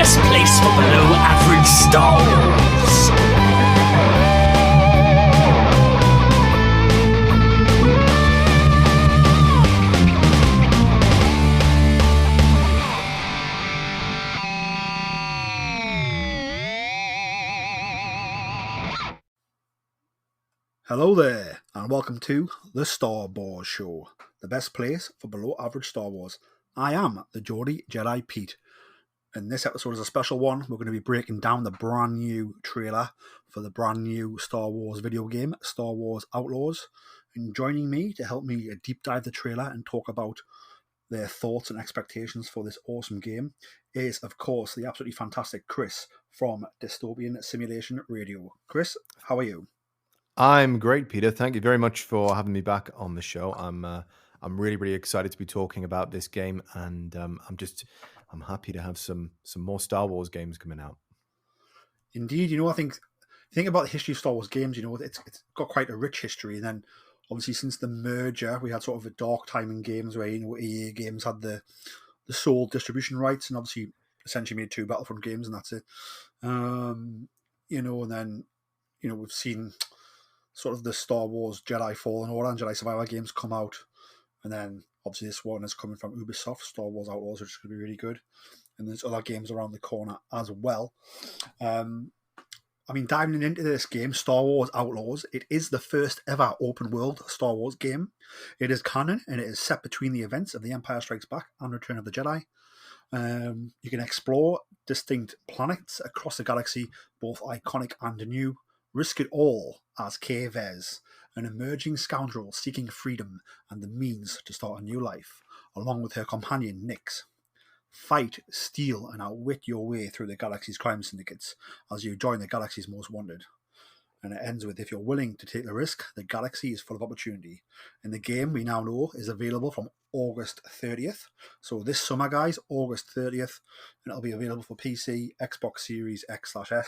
best place for below average Star Wars. Hello there, and welcome to the Star Wars Show, the best place for below average Star Wars. I am the Geordie Jedi Pete, and this episode is a special one. We're going to be breaking down the brand new trailer for the brand new Star Wars video game, Star Wars Outlaws. And joining me to help me deep dive the trailer and talk about their thoughts and expectations for this awesome game is, of course, the absolutely fantastic Chris from Dystopian Simulation Radio. Chris, how are you? I'm great, Peter. Thank you very much for having me back on the show. I'm really excited to be talking about this game, and I'm happy to have some more Star Wars games coming out. Indeed, I think about the history of Star Wars games. It's got quite a rich history, and then obviously since the merger, we had sort of a dark time in games where EA Games had the sole distribution rights, and obviously essentially made 2 Battlefront games, and that's it. And then we've seen sort of the Star Wars Jedi Fallen Order and Jedi Survivor games come out. And then obviously this one is coming from Ubisoft, Star Wars Outlaws, which is going to be really good. And there's other games around the corner as well. Diving into this game, Star Wars Outlaws, it is the first ever open world Star Wars game. It is canon and it is set between the events of The Empire Strikes Back and Return of the Jedi. You can explore distinct planets across the galaxy, both iconic and new. Risk it all as Kay Vez, an emerging scoundrel seeking freedom and the means to start a new life, along with her companion Nix. Fight, steal, and outwit your way through the galaxy's crime syndicates as you join the galaxy's most wanted. And it ends with, if you're willing to take the risk, the galaxy is full of opportunity. And the game, we now know, is available from August 30th. So this summer, guys, August 30th, and it'll be available for PC, Xbox Series X/S,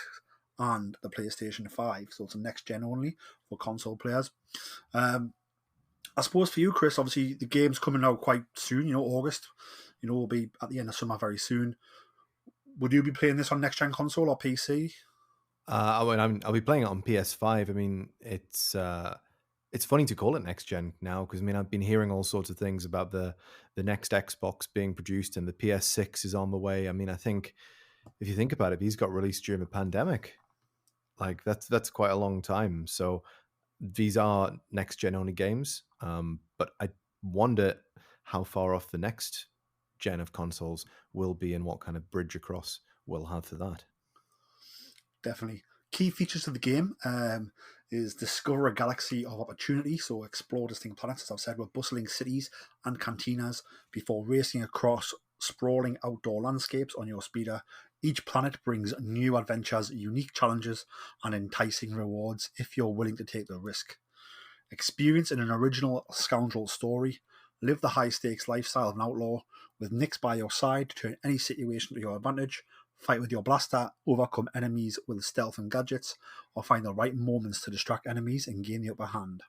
and the PlayStation 5, so it's a next gen only for console players. I suppose for you, Chris, obviously the game's coming out quite soon. August. Will be at the end of summer very soon. Would you be playing this on next gen console or PC? I'll be playing it on PS5. It's funny to call it next gen now because I've been hearing all sorts of things about the next Xbox being produced and the PS6 is on the way. I think if you think about it, these got released during the pandemic. Like that's quite a long time. So these are next gen only games. But I wonder how far off the next gen of consoles will be and what kind of bridge across we'll have for that. Definitely. Key features of the game is discover a galaxy of opportunity. So explore distinct planets, as I've said, with bustling cities and cantinas before racing across sprawling outdoor landscapes on your speeder. Each planet brings new adventures, unique challenges, and enticing rewards if you're willing to take the risk. Experience in an original scoundrel story. Live the high-stakes lifestyle of an outlaw with Nix by your side to turn any situation to your advantage. Fight with your blaster, overcome enemies with stealth and gadgets, or find the right moments to distract enemies and gain the upper hand.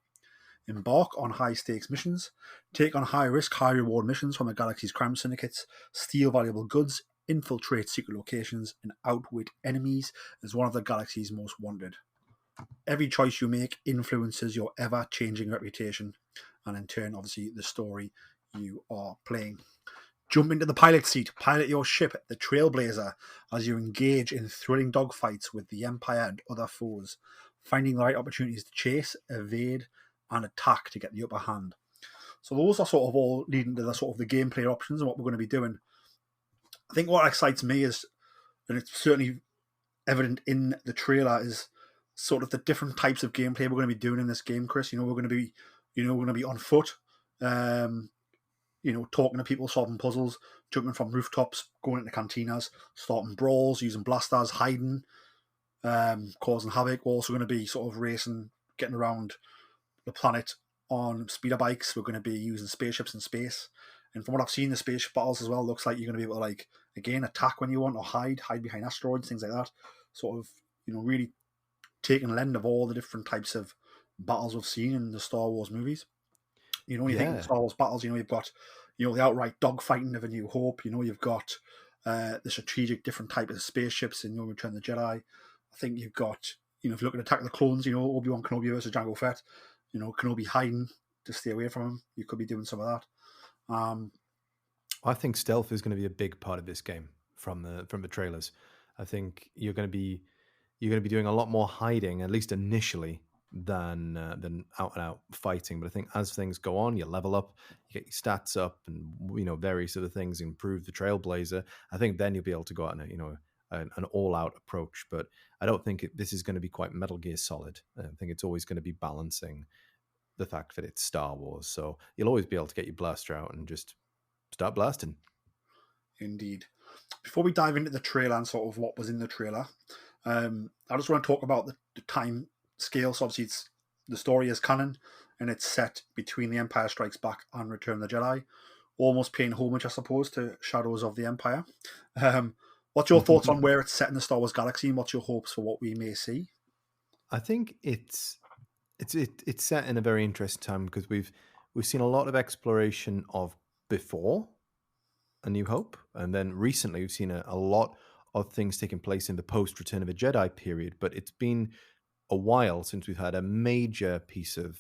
Embark on high-stakes missions. Take on high-risk, high-reward missions from the galaxy's crime syndicates. Steal valuable goods. Infiltrate secret locations and outwit enemies as one of the galaxy's most wanted. Every choice you make influences your ever-changing reputation and in turn, obviously, the story you are playing. Jump into the pilot seat, pilot your ship, the Trailblazer, as you engage in thrilling dogfights with the Empire and other foes, finding the right opportunities to chase, evade, and attack to get the upper hand. So those are sort of all leading to the sort of the gameplay options and what we're going to be doing. I think what excites me is, and it's certainly evident in the trailer, is sort of the different types of gameplay we're going to be doing in this game, Chris. We're going to be on foot, talking to people, solving puzzles, jumping from rooftops, going into cantinas, starting brawls, using blasters, hiding, causing havoc. We're also going to be sort of racing, getting around the planet on speeder bikes. We're going to be using spaceships in space. And from what I've seen, the spaceship battles as well looks like you're going to be able to, again, attack when you want or hide behind asteroids, things like that. Sort of, really taking a lend of all the different types of battles we've seen in the Star Wars movies. When you think of Star Wars battles, you've got, the outright dogfighting of A New Hope. You've got the strategic different type of spaceships in Return of the Jedi. I think you've got, if you look at Attack of the Clones, Obi-Wan Kenobi versus Jango Fett, Kenobi hiding to stay away from him. You could be doing some of that. I think stealth is going to be a big part of this game from the trailers. I think you're going to be doing a lot more hiding, at least initially, than out and out fighting. But I think as things go on, you level up, you get your stats up, and various other things improve the Trailblazer. I think then you'll be able to go out and an all out approach. But I don't think this is going to be quite Metal Gear Solid. I think it's always going to be balancing the fact that it's Star Wars. So you'll always be able to get your blaster out and just start blasting. Indeed. Before we dive into the trailer and sort of what was in the trailer, I just want to talk about the time scale. So obviously the story is canon and it's set between The Empire Strikes Back and Return of the Jedi, almost paying homage, I suppose, to Shadows of the Empire. What's your thoughts on where it's set in the Star Wars galaxy, and what's your hopes for what we may see? I think it's set in a very interesting time because we've seen a lot of exploration of before A New Hope, and then recently we've seen a lot of things taking place in the post Return of the Jedi period. But it's been a while since we've had a major piece of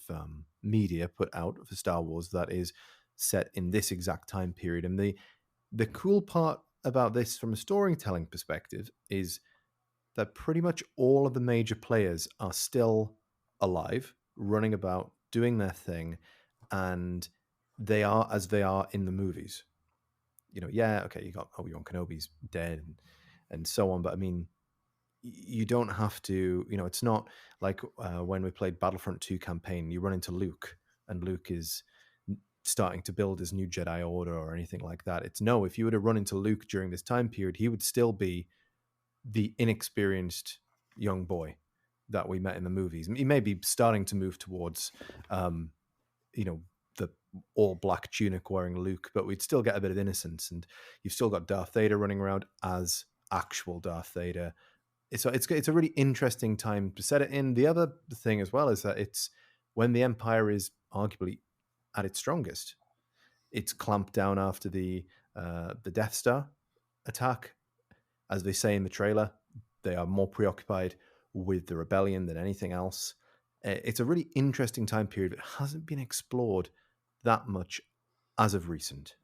media put out for Star Wars that is set in this exact time period. And the cool part about this from a storytelling perspective is that pretty much all of the major players are still alive, running about, doing their thing, and they are as they are in the movies. You got Obi-Wan Kenobi's dead and so on, but I mean, you don't have to, it's not like when we played Battlefront 2 campaign, you run into Luke and Luke is starting to build his new Jedi Order or anything like that. If you were to run into Luke during this time period, he would still be the inexperienced young boy that we met in the movies. He may be starting to move towards, the all black tunic wearing Luke, but we'd still get a bit of innocence. And you've still got Darth Vader running around as actual Darth Vader. It's a really interesting time to set it in. The other thing as well is that it's when the Empire is arguably at its strongest. It's clamped down after the Death Star attack. As they say in the trailer, they are more preoccupied with the rebellion than anything else. It's a really interesting time period that hasn't been explored that much as of recent.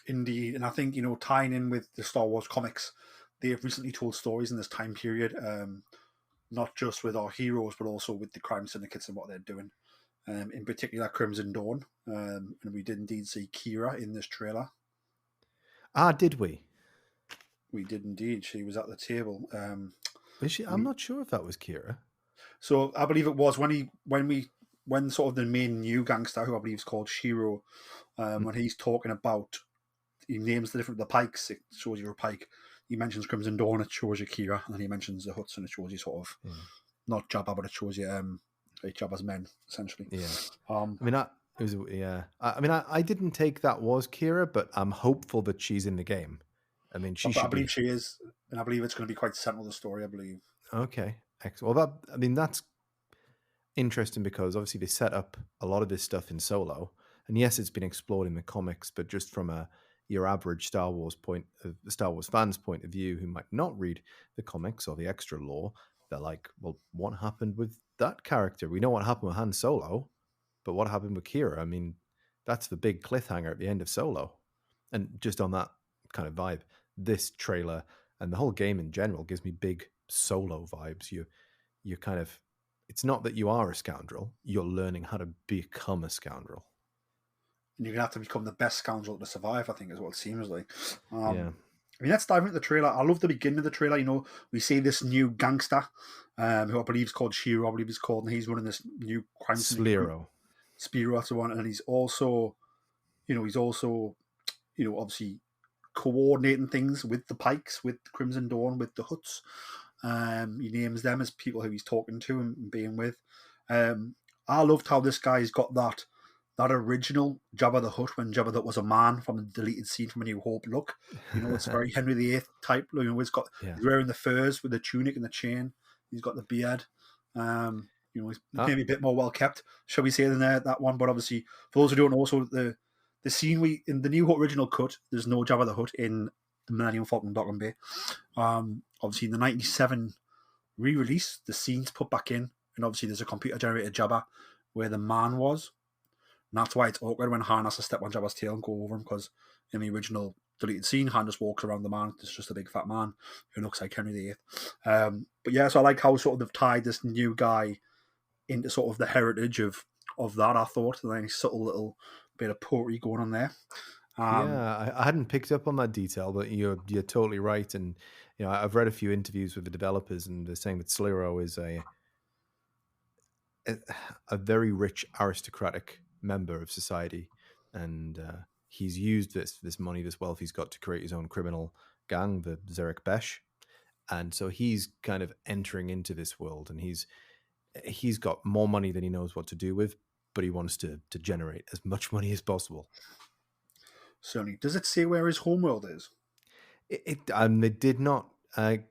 Indeed. And I think, tying in with the Star Wars comics, they have recently told stories in this time period, not just with our heroes, but also with the crime syndicates and what they're doing. In particular, Crimson Dawn. And we did indeed see Kira in this trailer. Did we? We did indeed. She was at the table. Is she? I'm not sure if that was Kira. So I believe it was when sort of the main new gangster, who I believe is called Shiro, when he's talking about, he names the pikes. It shows you a pike. He mentions Crimson Dawn. It shows you Kira, and then he mentions the Hutts, and it shows you sort of not Jabba, but it shows you Jabba's men essentially. Yeah. I didn't take that was Kira, but I'm hopeful that she's in the game. I mean, I believe she is, and I believe it's going to be quite central to the story, I believe. Okay, excellent. Well, that's interesting because obviously they set up a lot of this stuff in Solo, and yes, it's been explored in the comics, but just from your average Star Wars fans' point of view, who might not read the comics or the extra lore, they're like, well, what happened with that character? We know what happened with Han Solo, but what happened with Kira? I mean, that's the big cliffhanger at the end of Solo. And just on that kind of vibe, this trailer and the whole game in general gives me big Solo vibes. You're kind of, it's not that you are a scoundrel, you're learning how to become a scoundrel. And you're going to have to become the best scoundrel to survive, I think, is what it seems like. Yeah. I mean, let's dive into the trailer. I love the beginning of the trailer. We see this new gangster, who I believe is called Shiro, I believe he's called, and he's running this new crime syndicate. Spiro, that's the one. And he's also, obviously coordinating things with the Pikes, with Crimson Dawn, with the Hutts. He names them as people who he's talking to and being with. I loved how this guy's got that original Jabba the Hutt, when Jabba the Hutt was a man, from the deleted scene from A New Hope look. It's very Henry VIII type. He's wearing the furs with the tunic and the chain. He's got the beard. He's maybe a bit more well kept, shall we say, than that one. But obviously, for those who don't know, also the the scene in the new original cut, there's no Jabba the Hutt in the Millennium Falcon Docking Bay. Obviously, in the '97 re-release, the scene's put back in, and obviously there's a computer-generated Jabba where the man was. And that's why it's awkward when Han has to step on Jabba's tail and go over him, because in the original deleted scene, Han just walks around the man. It's just a big fat man who looks like Henry VIII. But yeah, so I like how sort of they've tied this new guy into sort of the heritage of that, I thought. And then a subtle little bit of poetry going on there. Yeah, I hadn't picked up on that detail, but you're totally right. And I've read a few interviews with the developers, and they're saying that Sliro is a very rich aristocratic member of society, and he's used this money, this wealth he's got to create his own criminal gang, the Zerek Besh, and so he's kind of entering into this world, and he's got more money than he knows what to do with, but he wants to generate as much money as possible. Certainly. Does it say where his homeworld is? They did not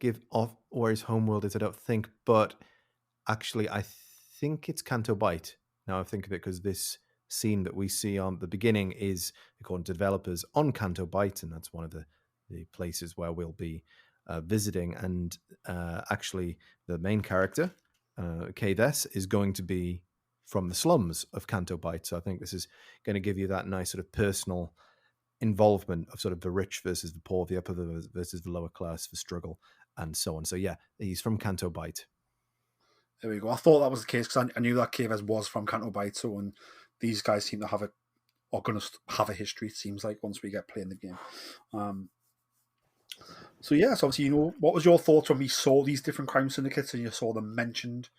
give off where his homeworld is, I don't think, but actually I think it's Canto Bight. Now I think of it, because this scene that we see on the beginning is, according to developers, on Canto Bight, and that's one of the places where we'll be visiting. And actually, the main character, Kayves, is going to be from the slums of Canto Bight. So I think this is going to give you that nice sort of personal involvement of sort of the rich versus the poor, the upper versus the lower class, the struggle, and so on. So yeah, he's from Canto Bight. There we go. I thought that was the case, because I knew that Kayves was from Canto Bight. So, and these guys seem to have going to have a history, it seems like, once we get playing the game. So yes, obviously, what was your thoughts when we saw these different crime syndicates and you saw them mentioned?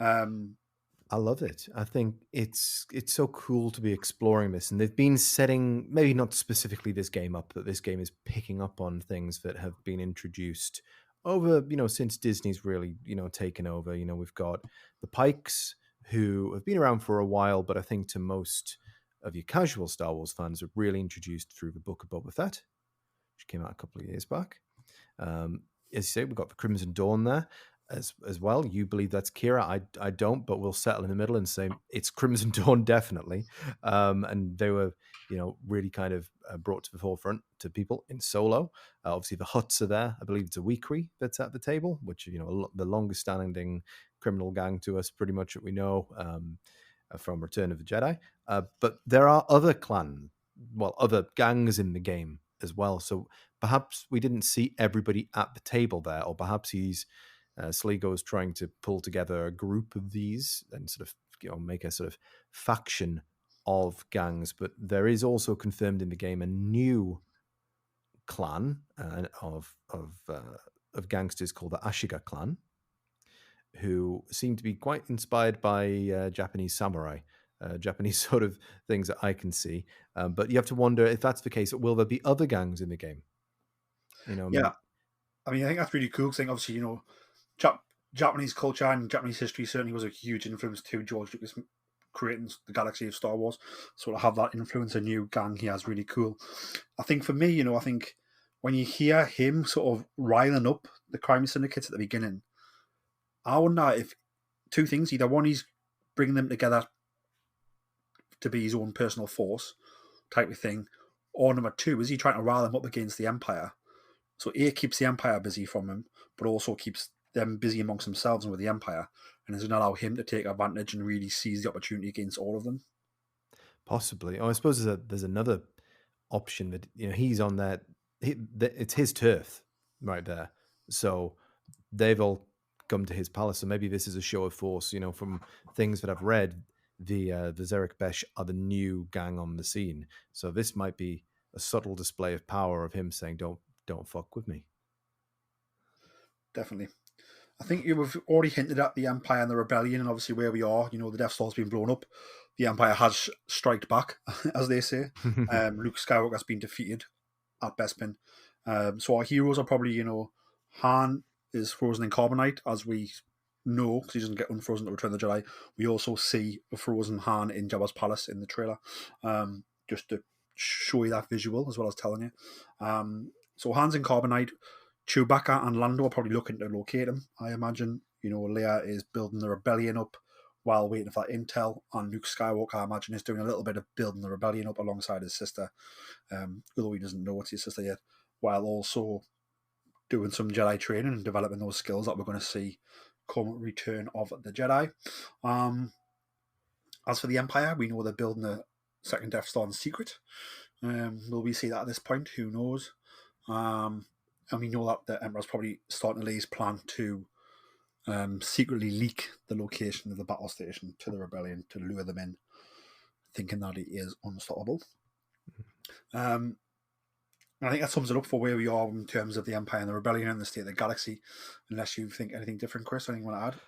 I love it. I think it's so cool to be exploring this, and they've been setting, maybe not specifically this game up, but this game is picking up on things that have been introduced over, since Disney's really, taken over. We've got the Pikes, who have been around for a while, but I think to most of your casual Star Wars fans, are really introduced through the Book of Boba Fett, which came out a couple of years back. As you say, we've got the Crimson Dawn there as well. You believe that's Kira. I don't, but we'll settle in the middle and say it's Crimson Dawn, definitely. And they were, really kind of brought to the forefront to people in Solo. Obviously, the Hutts are there. I believe it's a Weekry that's at the table, which, the longest standing criminal gang to us, pretty much, that we know from Return of the Jedi. But there are other other gangs in the game as well. So perhaps we didn't see everybody at the table there, or perhaps Sligo is trying to pull together a group of these and sort of make a sort of faction of gangs. But there is also confirmed in the game a new clan of gangsters called the Ashiga clan, who seem to be quite inspired by Japanese samurai, Japanese sort of things that I can see. But you have to wonder, if that's the case, will there be other gangs in the game? Yeah. I mean, I think that's really cool, because I think, obviously, Japanese culture and Japanese history certainly was a huge influence to George Lucas creating the galaxy of Star Wars. So to have that influence, a new gang he has, really cool. I think for me, I think when you hear him sort of riling up the crime syndicates at the beginning, I wonder if two things: either one, he's bringing them together to be his own personal force type of thing, or number two, is he trying to rile them up against the Empire? So it keeps the Empire busy from him, but also keeps them busy amongst themselves and with the Empire, and doesn't allow him to take advantage and really seize the opportunity against all of them. Possibly. I suppose there's another option that he's on that. It's his turf right there, so they've all come to his palace. So maybe this is a show of force. From things that I've read, the Zerek Besh are the new gang on the scene. So this might be a subtle display of power of him saying, "Don't fuck with me." Definitely. I think you've already hinted at the Empire and the rebellion, and obviously where we are. The Death Star's been blown up. The Empire has striked back, as they say. Luke Skywalker has been defeated at Bespin. So our heroes are probably, Han is frozen in carbonite, as we know, because he doesn't get unfrozen to Return of the Jedi. We also see a frozen Han in Jabba's palace in the trailer, just to show you that visual as well as telling you. So Han's in carbonite. Chewbacca and Lando are probably looking to locate him, I imagine. Leia is building the rebellion up while waiting for that intel. And Luke Skywalker, I imagine, is doing a little bit of building the rebellion up alongside his sister, although he doesn't know it's his sister yet, while also doing some Jedi training and developing those skills that we're going to see come Return of the Jedi. As for the Empire, we know they're building a second Death Star in secret. Will we see that at this point? Who knows? And we know that the Emperor's probably starting to lay his plan to secretly leak the location of the battle station to the rebellion to lure them in, thinking that he is unstoppable. And I think that sums it up for where we are in terms of the Empire and the rebellion and the state of the galaxy, unless you think anything different, Chris, or anything you want to add?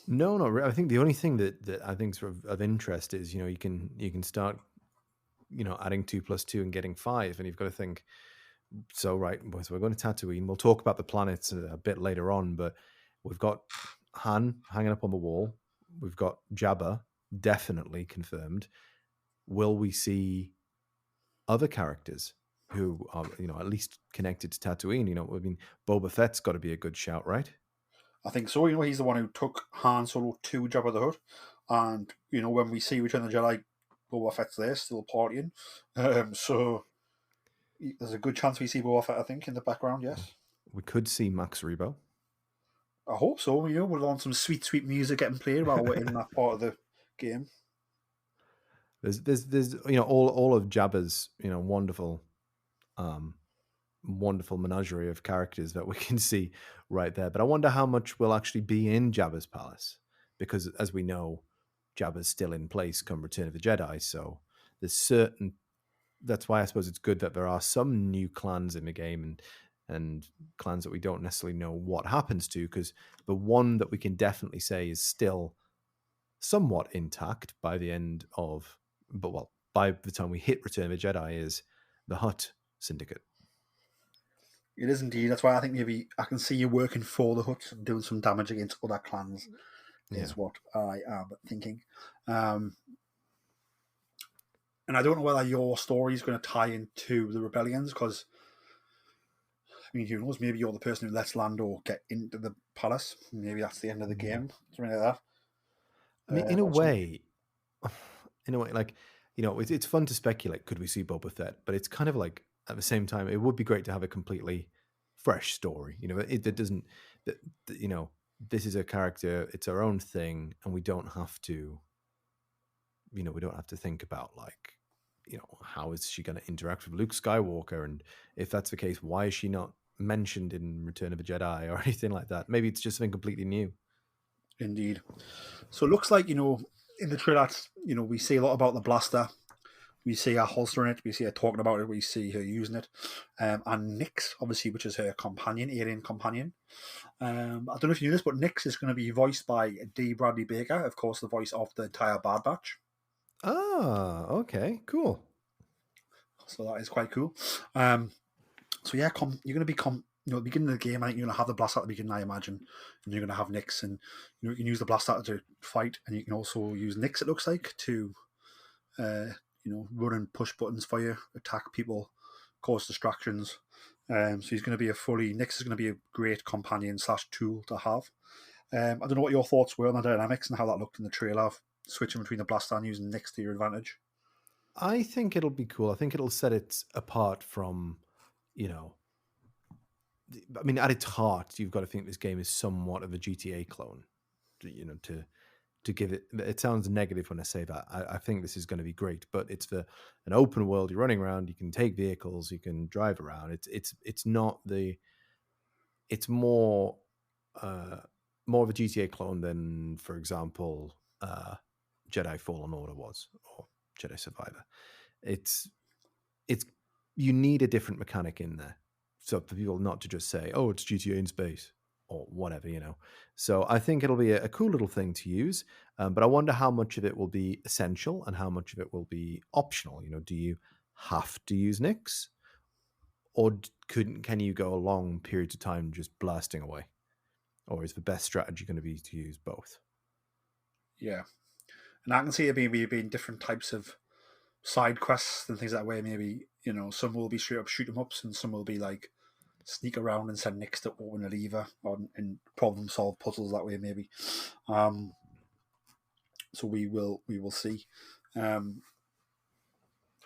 No, not really. I think the only thing that I think is of interest is, you can start, adding 2 + 2 and getting 5, and you've got to think, so right, so we're going to Tatooine. We'll talk about the planets a bit later on, but we've got Han hanging up on the wall. We've got Jabba definitely confirmed. Will we see other characters who are, at least connected to Tatooine? I mean, Boba Fett's got to be a good shout, right? I think so. He's the one who took Han Solo to Jabba the Hutt, and when we see Return of the Jedi, Boba Fett's there still partying. So there's a good chance we see Boba Fett, I think, in the background. Yes, we could see Max Rebo. I hope so. We're on some sweet music getting played while we're in that part of the game. There's all of Jabba's wonderful menagerie of characters that we can see right there. But I wonder how much will actually be in Jabba's palace, because as we know, Jabba's still in place come Return of the Jedi. So that's why I suppose it's good that there are some new clans in the game and clans that we don't necessarily know what happens to, because the one that we can definitely say is still somewhat intact by the end of, by the time we hit Return of the Jedi, is the Hutt Syndicate. It is indeed. That's why I think maybe I can see you working for the Hutt and doing some damage against other clans, is what I am thinking. And I don't know whether your story is going to tie into the rebellions, because, I mean, who knows? Maybe you're the person who lets Lando get into the palace. Maybe that's the end of the game, something like that. I mean, in a way, like, it's fun to speculate. Could we see Boba Fett? But it's kind of like, at the same time, it would be great to have a completely fresh story. It doesn't, this is a character, it's our own thing, and we don't have to, we don't have to think about, like, how is she going to interact with Luke Skywalker? And if that's the case, why is she not mentioned in Return of the Jedi or anything like that? Maybe it's just something completely new. Indeed. So it looks like, in the trailer, we see a lot about the blaster. We see her holstering it. We see her talking about it. We see her using it. And Nyx, obviously, which is her companion, alien companion. I don't know if you knew this, but Nyx is going to be voiced by D. Bradley Baker, of course, the voice of the entire Bad Batch. Ah, okay, cool. So that is quite cool. So yeah, you're going to become, at the beginning of the game, I think you're going to have the blaster at the beginning, I imagine, and you're going to have Nyx, and you can use the blaster to fight, and you can also use Nyx, it looks like, to run and push buttons for you, attack people, cause distractions. So he's going to be Nyx is going to be a great companion / tool to have. I don't know what your thoughts were on the dynamics and how that looked in the trailer, switching between the blaster and using Nyx to your advantage. I think it'll be cool. I think it'll set it apart from, I mean, at its heart, you've got to think this game is somewhat of a GTA clone, to give it sounds negative when I say that. I think this is going to be great, but it's an open world. You're running around, you can take vehicles, you can drive around. It's not it's more of a GTA clone than, for example, Jedi Fallen Order was, or Jedi Survivor. It's you need a different mechanic in there, so for people not to just say, oh, it's GTA in space or whatever, So I think it'll be a cool little thing to use, but I wonder how much of it will be essential and how much of it will be optional. Do you have to use Nyx, or can you go a long periods of time just blasting away, or is the best strategy going to be to use both? Yeah, and I can see it being different types of side quests and things that way. Maybe some will be straight up shoot 'em ups, and some will be like sneak around and send Nyx to open a lever and problem solve puzzles that way, maybe. So we will see.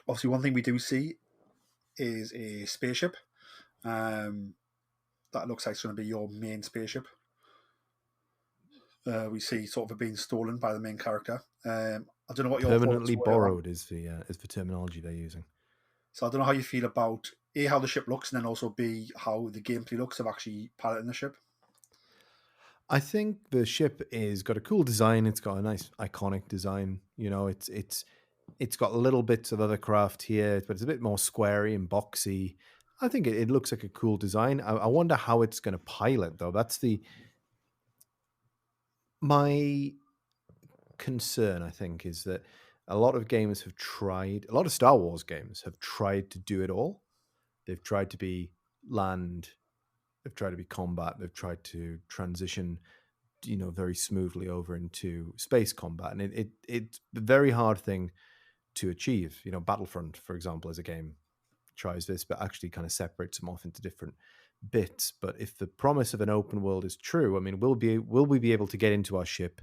Obviously, one thing we do see is a spaceship. That looks like it's going to be your main spaceship. We see sort of it being stolen by the main character. I don't know what your Permanently thoughts were borrowed is the terminology they're using. So I don't know how you feel about A, how the ship looks, and then also B, how the gameplay looks of actually piloting the ship. I think the ship is got a cool design. It's got a nice iconic design. You know, it's got little bits of other craft here, but it's a bit more squarey and boxy. I think it looks like a cool design. I wonder how it's going to pilot, though. That's my concern, I think, is that a lot of Star Wars games have tried to do it all. They've tried to be land, they've tried to be combat, they've tried to transition, very smoothly over into space combat. And it's a very hard thing to achieve. Battlefront, for example, as a game tries this, but actually kind of separates them off into different bits. But if the promise of an open world is true, I mean, will we be able to get into our ship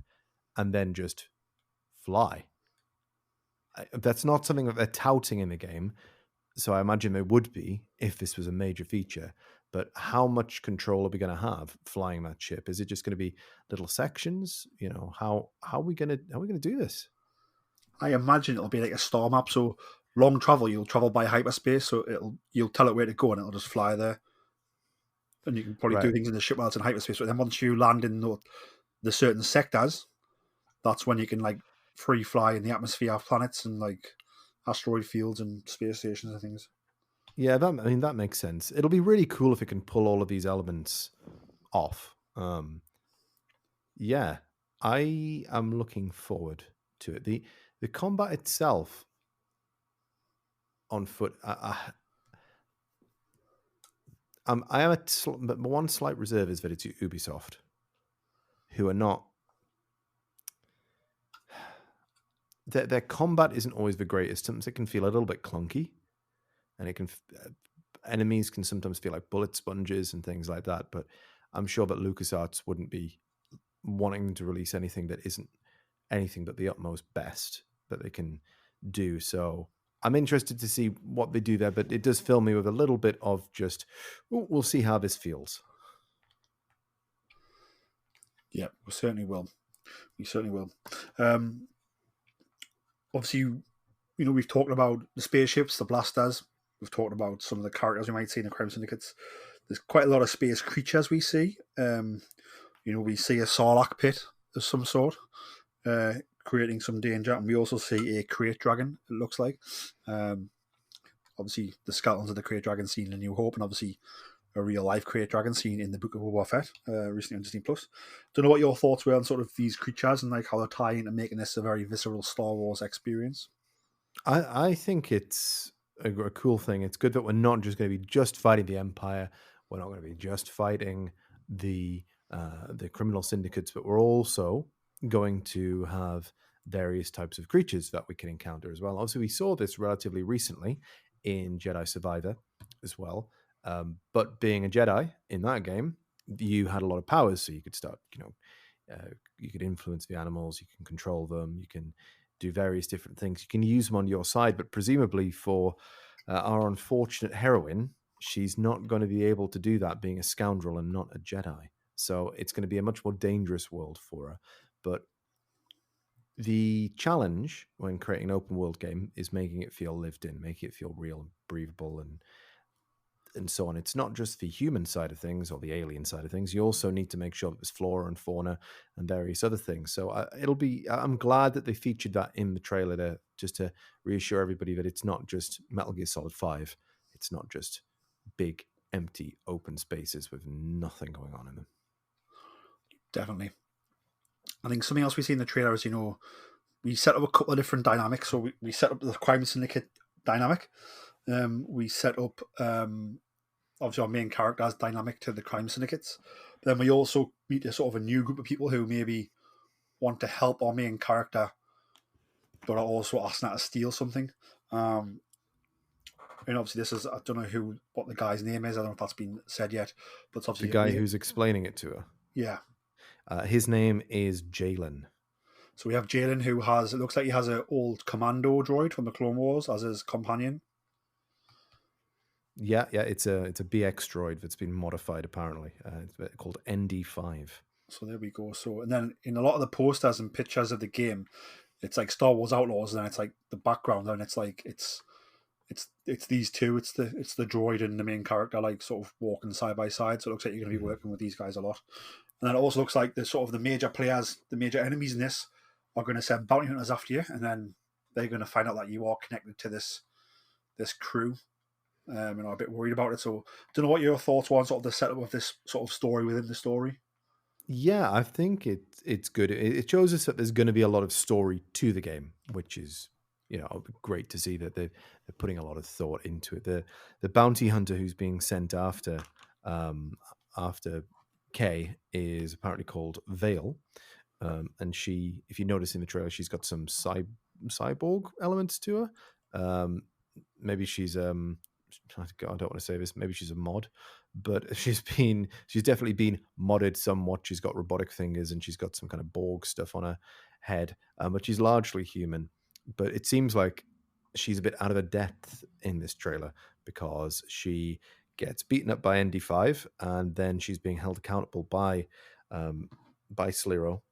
and then just fly? That's not something that they're touting in the game, so I imagine there would be if this was a major feature. But how much control are we going to have flying that ship? Is it just going to be little sections? How are we going to do this? I imagine it'll be like a star map. So long travel, you'll travel by hyperspace. So you'll tell it where to go, and it'll just fly there. And you can probably do things in the ship while it's in hyperspace. But then once you land in the certain sectors, that's when you can like free fly in the atmosphere of planets and like asteroid fields and space stations and things. Yeah, that makes sense. It'll be really cool if it can pull all of these elements off. Yeah, I am looking forward to it. The combat itself on foot, I am but one slight reserve is that it's Ubisoft, who are not. Their combat isn't always the greatest. Sometimes it can feel a little bit clunky, and enemies can sometimes feel like bullet sponges and things like that. But I'm sure that LucasArts wouldn't be wanting to release anything that isn't anything but the utmost best that they can do. So I'm interested to see what they do there, but it does fill me with a little bit of just, we'll see how this feels. Yeah, we certainly will. Obviously, we've talked about the spaceships, the blasters. We've talked about some of the characters we might see in the crime syndicates. There's quite a lot of space creatures we see. We see a Sarlacc pit of some sort, creating some danger, and we also see a crate dragon, it looks like. Obviously, the skeletons of the crate dragon seen in New Hope, and obviously a real-life crate dragon seen in the Book of Boba Fett, recently on Disney+. Don't know what your thoughts were on sort of these creatures and like how they're tying into making this a very visceral Star Wars experience. I think it's a cool thing. It's good that we're not just going to be just fighting the Empire. We're not going to be just fighting the criminal syndicates, but we're also going to have various types of creatures that we can encounter as well. Obviously, we saw this relatively recently in Jedi Survivor as well. But being a Jedi in that game, you had a lot of powers, so you could start, you could influence the animals, you can control them, you can do various different things. You can use them on your side, but presumably for our unfortunate heroine, she's not going to be able to do that being a scoundrel and not a Jedi. So it's going to be a much more dangerous world for her. But the challenge when creating an open world game is making it feel lived in, making it feel real and breathable and so on. It's not just the human side of things or the alien side of things. You also need to make sure that there's flora and fauna and various other things. So I'm glad that they featured that in the trailer just to reassure everybody that it's not just Metal Gear Solid 5. It's not just big, empty, open spaces with nothing going on in them. Definitely. I think something else we see in the trailer is, we set up a couple of different dynamics. So we set up the crime syndicate dynamic. We set up obviously our main character as dynamic to the crime syndicates. But then we also meet a sort of a new group of people who maybe want to help our main character, but are also asking her to steal something. And obviously this is, I don't know what the guy's name is. I don't know if that's been said yet, but it's obviously the guy who's explaining it to her. Yeah. His name is Jalen. So we have Jalen, who has, it looks like he has an old commando droid from the Clone Wars as his companion. Yeah, it's a BX droid that's been modified apparently. It's called ND5. So there we go. So, and then in a lot of the posters and pictures of the game, it's like Star Wars Outlaws, and then it's like the background, and it's like it's these two. It's the droid and the main character like sort of walking side by side. So it looks like you're going to be working with these guys a lot. And then it also looks like the sort of the major players, the major enemies in this are going to send bounty hunters after you, and then they're going to find out that you are connected to this crew. And I'm a bit worried about it. So, don't know what your thoughts were on sort of the setup of this sort of story within the story. Yeah, I think it's good. It shows us that there's going to be a lot of story to the game, which is great to see that they're putting a lot of thought into it. The bounty hunter who's being sent after Kay is apparently called Vale, and she, if you notice in the trailer, she's got some cyborg elements to her. Maybe she's I don't want to say this. Maybe she's a mod, but she's definitely been modded somewhat. She's got robotic fingers and she's got some kind of Borg stuff on her head, but she's largely human. But it seems like she's a bit out of her depth in this trailer because she gets beaten up by ND5 and then she's being held accountable by Sliro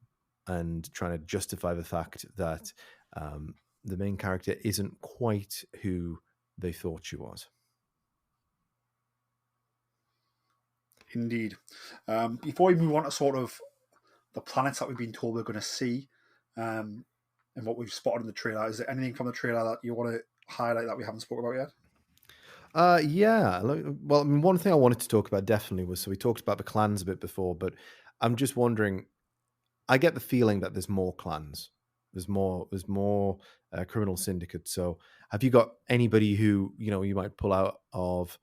and trying to justify the fact that the main character isn't quite who they thought she was. Indeed. Before we move on to sort of the planets that we've been told we're going to see, and what we've spotted in the trailer, is there anything from the trailer that you want to highlight that we haven't spoken about yet? Yeah. Well, I mean, one thing I wanted to talk about definitely was, so we talked about the clans a bit before, but I'm just wondering, I get the feeling that there's more clans. There's more criminal syndicates. So have you got anybody who, you might pull out of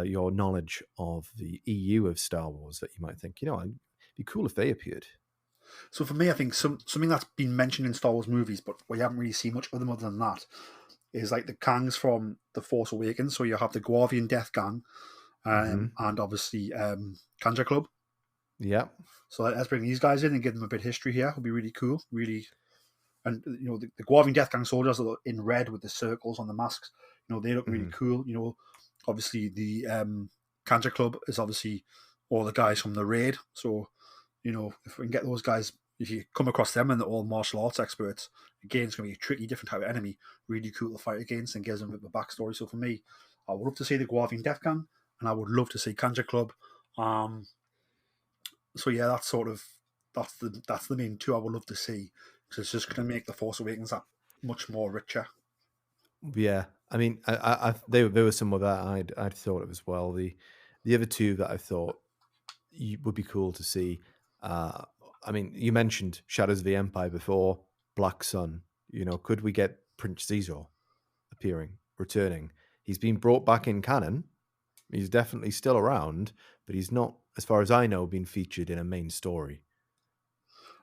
your knowledge of the EU of Star Wars that you might think, it'd be cool if they appeared? So for me, I think something that's been mentioned in Star Wars movies, but we haven't really seen much of them other than that, is like the gangs from The Force Awakens. So you have the Guavian Death Gang, and obviously Kanja Club. Yeah. So let's bring these guys in and give them a bit of history here. It'll be really cool. Really. And, the Guavian Death Gang soldiers are in red with the circles on the masks. They look really cool. Obviously the Kanja Club is obviously all the guys from the raid. So, if we can get those guys, if you come across them and they're all martial arts experts, again, it's going to be a tricky, different type of enemy. Really cool to fight against and gives them a bit of a backstory. So for me, I would love to see the Guavian Death Gang and I would love to see Kanja Club. So yeah, that's the main two I would love to see. Because it's just going to make The Force Awakens that much more richer. Yeah, I mean, there were some of that I'd thought of as well. The other two that I thought would be cool to see. I mean, you mentioned Shadows of the Empire before, Black Sun. Could we get Prince Caesar returning? He's been brought back in canon. He's definitely still around, but he's not, as far as I know, been featured in a main story.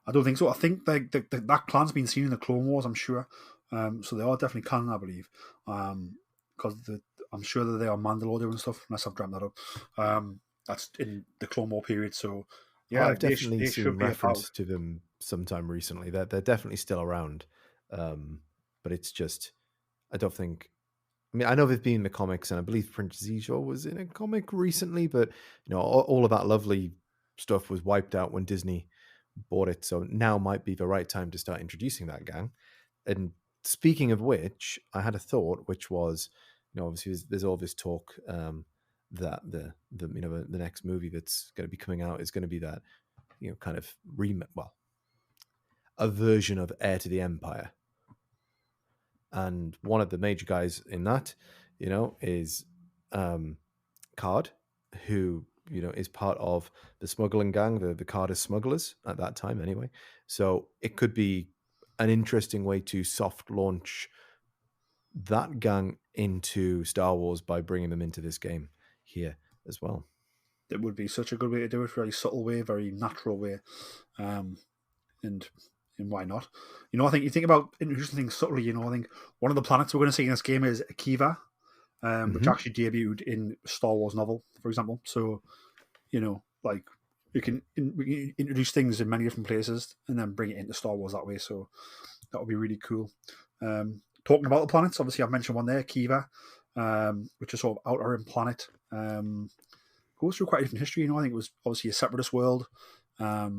I don't think so. I think that clan's been seen in the Clone Wars, I'm sure. So they are definitely canon, I believe. Because I'm sure that they are Mandalore doing stuff, unless I've dreamt that up. That's in the Clone War period. So yeah, I've definitely seen reference to to them sometime recently. They're definitely still around. But it's just, I don't think. I mean, I know they've been in the comics, and I believe Prince Caesar was in a comic recently, but all of that lovely stuff was wiped out when Disney bought it. So now might be the right time to start introducing that gang. And speaking of which, I had a thought, which was, obviously there's all this talk that the next movie that's going to be coming out is going to be that kind of a version of Heir to the Empire. And one of the major guys in that, is Card, who is part of the smuggling gang, the Carter smugglers at that time anyway. So it could be an interesting way to soft launch that gang into Star Wars by bringing them into this game here as well. It would be such a good way to do it, very subtle way, very natural way. And why not? I think you think about introducing things subtly, I think one of the planets we're going to see in this game is Akiva, which actually debuted in Star Wars novel, for example. So, like we can introduce things in many different places and then bring it into Star Wars that way. So that would be really cool. Talking about the planets, obviously I've mentioned one there, Kiva, which is sort of outer rim planet. Goes through quite a different history. I think it was obviously a separatist world. I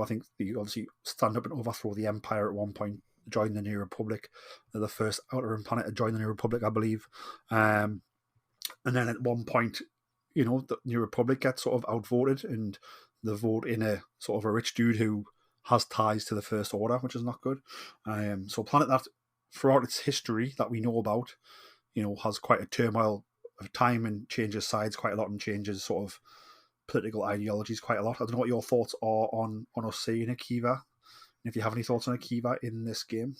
think they obviously stand up and overthrow the Empire at one point, join the New Republic. They're the first outer rim planet to join the New Republic, I believe. And then at one point, the New Republic gets sort of outvoted, and they vote in a sort of a rich dude who has ties to the First Order, which is not good. So a planet that, throughout its history that we know about, has quite a turmoil of time and changes sides quite a lot and changes sort of political ideologies quite a lot. I don't know what your thoughts are on us seeing Akiva, and if you have any thoughts on Akiva in this game.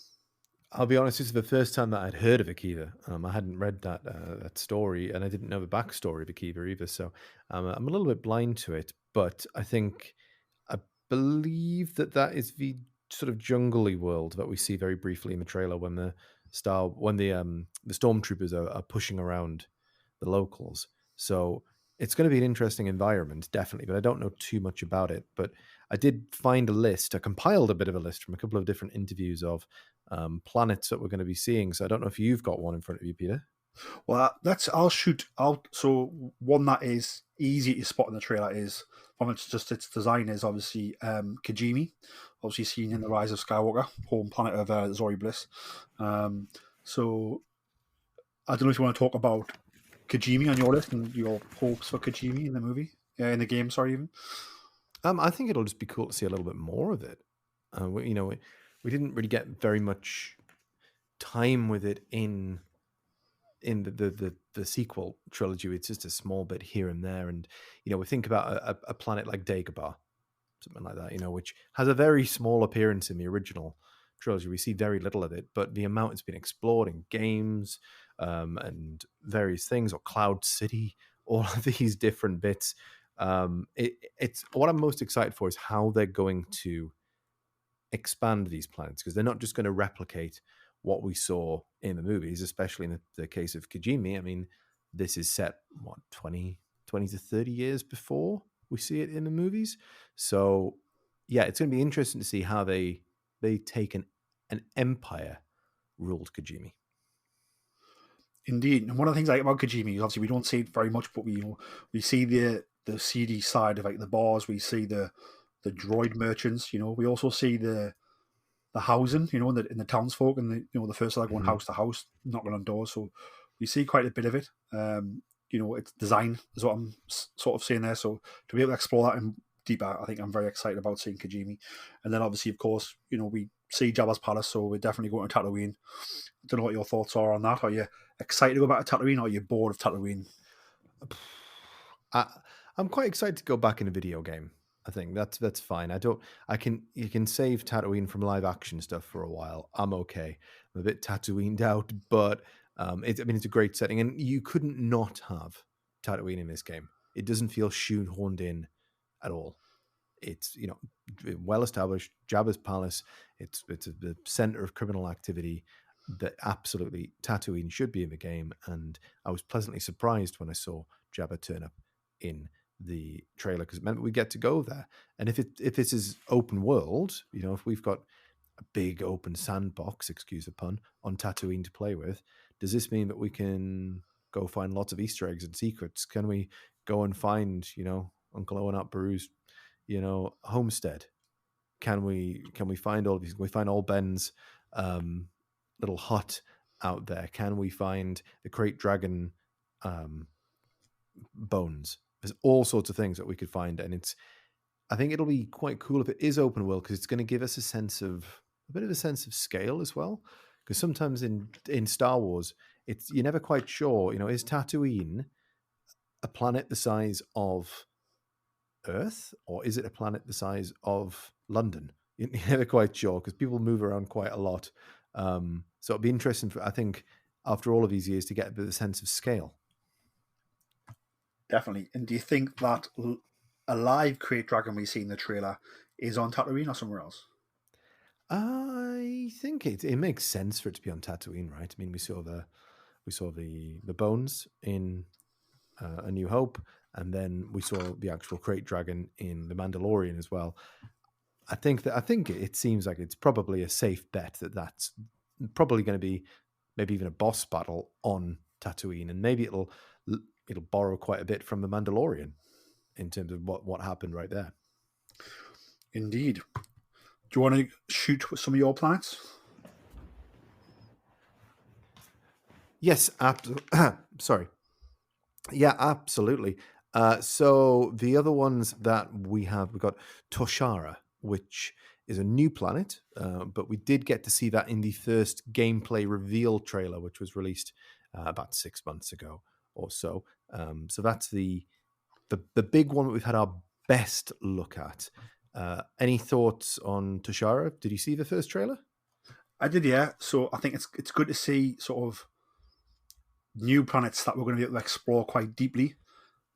I'll be honest, this is the first time that I'd heard of Akiva. I hadn't read that story, and I didn't know the backstory of Akiva either. So I'm a little bit blind to it. But I believe that is the sort of jungly world that we see very briefly in the trailer when the stormtroopers are pushing around the locals. So it's going to be an interesting environment, definitely, but I don't know too much about it. But I did find I compiled a bit of a list from a couple of different interviews of planets that we're going to be seeing. So I don't know if you've got one in front of you, Peter. Well, I'll shoot out. So one that is easy to spot in the trailer is, from its design, is obviously Kijimi, obviously seen in The Rise of Skywalker, home planet of Zori Bliss. So I don't know if you want to talk about Kijimi on your list and your hopes for Kijimi in the movie, in the game. Sorry, even. I think it'll just be cool to see a little bit more of it. We didn't really get very much time with it in the sequel trilogy. It's just a small bit here and there, and we think about a planet like Dagobah, something like that, which has a very small appearance in the original trilogy. We see very little of it, but the amount it's been explored in games and various things, or Cloud City, all of these different bits. It's what I'm most excited for is how they're going to expand these planets, because they're not just going to replicate what we saw in the movies, especially in the case of Kijimi. I mean, this is set, 20 to 30 years before we see it in the movies. So, yeah, it's going to be interesting to see how they take an empire-ruled Kijimi. Indeed. And one of the things I like about Kijimi is obviously we don't see it very much, but we see the seedy side of the bars. We see the droid merchants. We also see the housing. In the townsfolk, and the first going house to house, knocking on doors. So we see quite a bit of it. Its design is what I'm sort of saying there. So to be able to explore that in deeper, I think I'm very excited about seeing Kijimi. And then obviously, of course, we see Jabba's palace, so we're definitely going to Tatooine. I don't know what your thoughts are on that. Are you excited to go back to Tatooine, or are you bored of Tatooine? I'm quite excited to go back in a video game. I think that's fine. You can save Tatooine from live action stuff for a while. I'm okay. I'm a bit Tatooined out, but it's a great setting, and you couldn't not have Tatooine in this game. It doesn't feel shoehorned in at all. It's well established. Jabba's palace. It's the center of criminal activity. That absolutely Tatooine should be in the game, and I was pleasantly surprised when I saw Jabba turn up in the trailer, because it meant we get to go there. And if this is open world, if we've got a big open sandbox, excuse the pun, on Tatooine to play with, does this mean that we can go find lots of Easter eggs and secrets? Can we go and find Uncle Owen Aunt Beru's homestead? Can we find all of these? Can we find Old Ben's little hut out there? Can we find the Krayt Dragon bones? There's all sorts of things that we could find, and I think it'll be quite cool if it is open world, because it's going to give us a bit of a sense of scale as well. Because sometimes in Star Wars, you're never quite sure. Is Tatooine a planet the size of Earth, or is it a planet the size of London? You're never quite sure, because people move around quite a lot. So it'd be interesting, I think, after all of these years, to get a bit of a sense of scale. Definitely. And do you think that a live Krayt Dragon we see in the trailer is on Tatooine or somewhere else? I think it makes sense for it to be on Tatooine, right? I mean, we saw the bones in A New Hope, and then we saw the actual crate dragon in The Mandalorian as well. I think it seems like it's probably a safe bet that that's probably going to be maybe even a boss battle on Tatooine, and maybe it'll borrow quite a bit from The Mandalorian in terms of what happened right there. Indeed. Do you want to shoot with some of your planets? Yes, sorry. Yeah, absolutely. So the other ones that we've got Toshara, which is a new planet, but we did get to see that in the first gameplay reveal trailer, which was released about 6 months ago or so. So that's the big one that we've had our best look at. Any thoughts on Toshara? Did you see the first trailer? I did, yeah. So I think it's good to see sort of new planets that we're going to be able to explore quite deeply.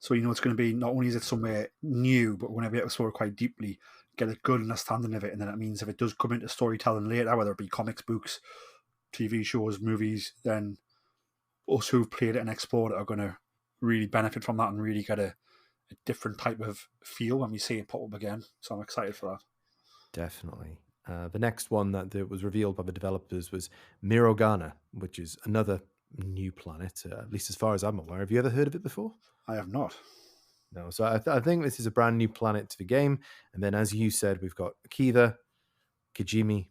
So it's going to be, not only is it somewhere new, but we're going to be able to explore it quite deeply, get a good understanding of it, and then that means if it does come into storytelling later, whether it be comics, books, TV shows, movies, then us who've played it and explored it are going to really benefit from that and really get a different type of feel when we see it pop up again. So I'm excited for that. Definitely. The next one that was revealed by the developers was Mirogana, which is another new planet, at least as far as I'm aware. Have you ever heard of it before? I have not. No. So I think this is a brand new planet to the game. And then, as you said, we've got Akiva, Kijimi,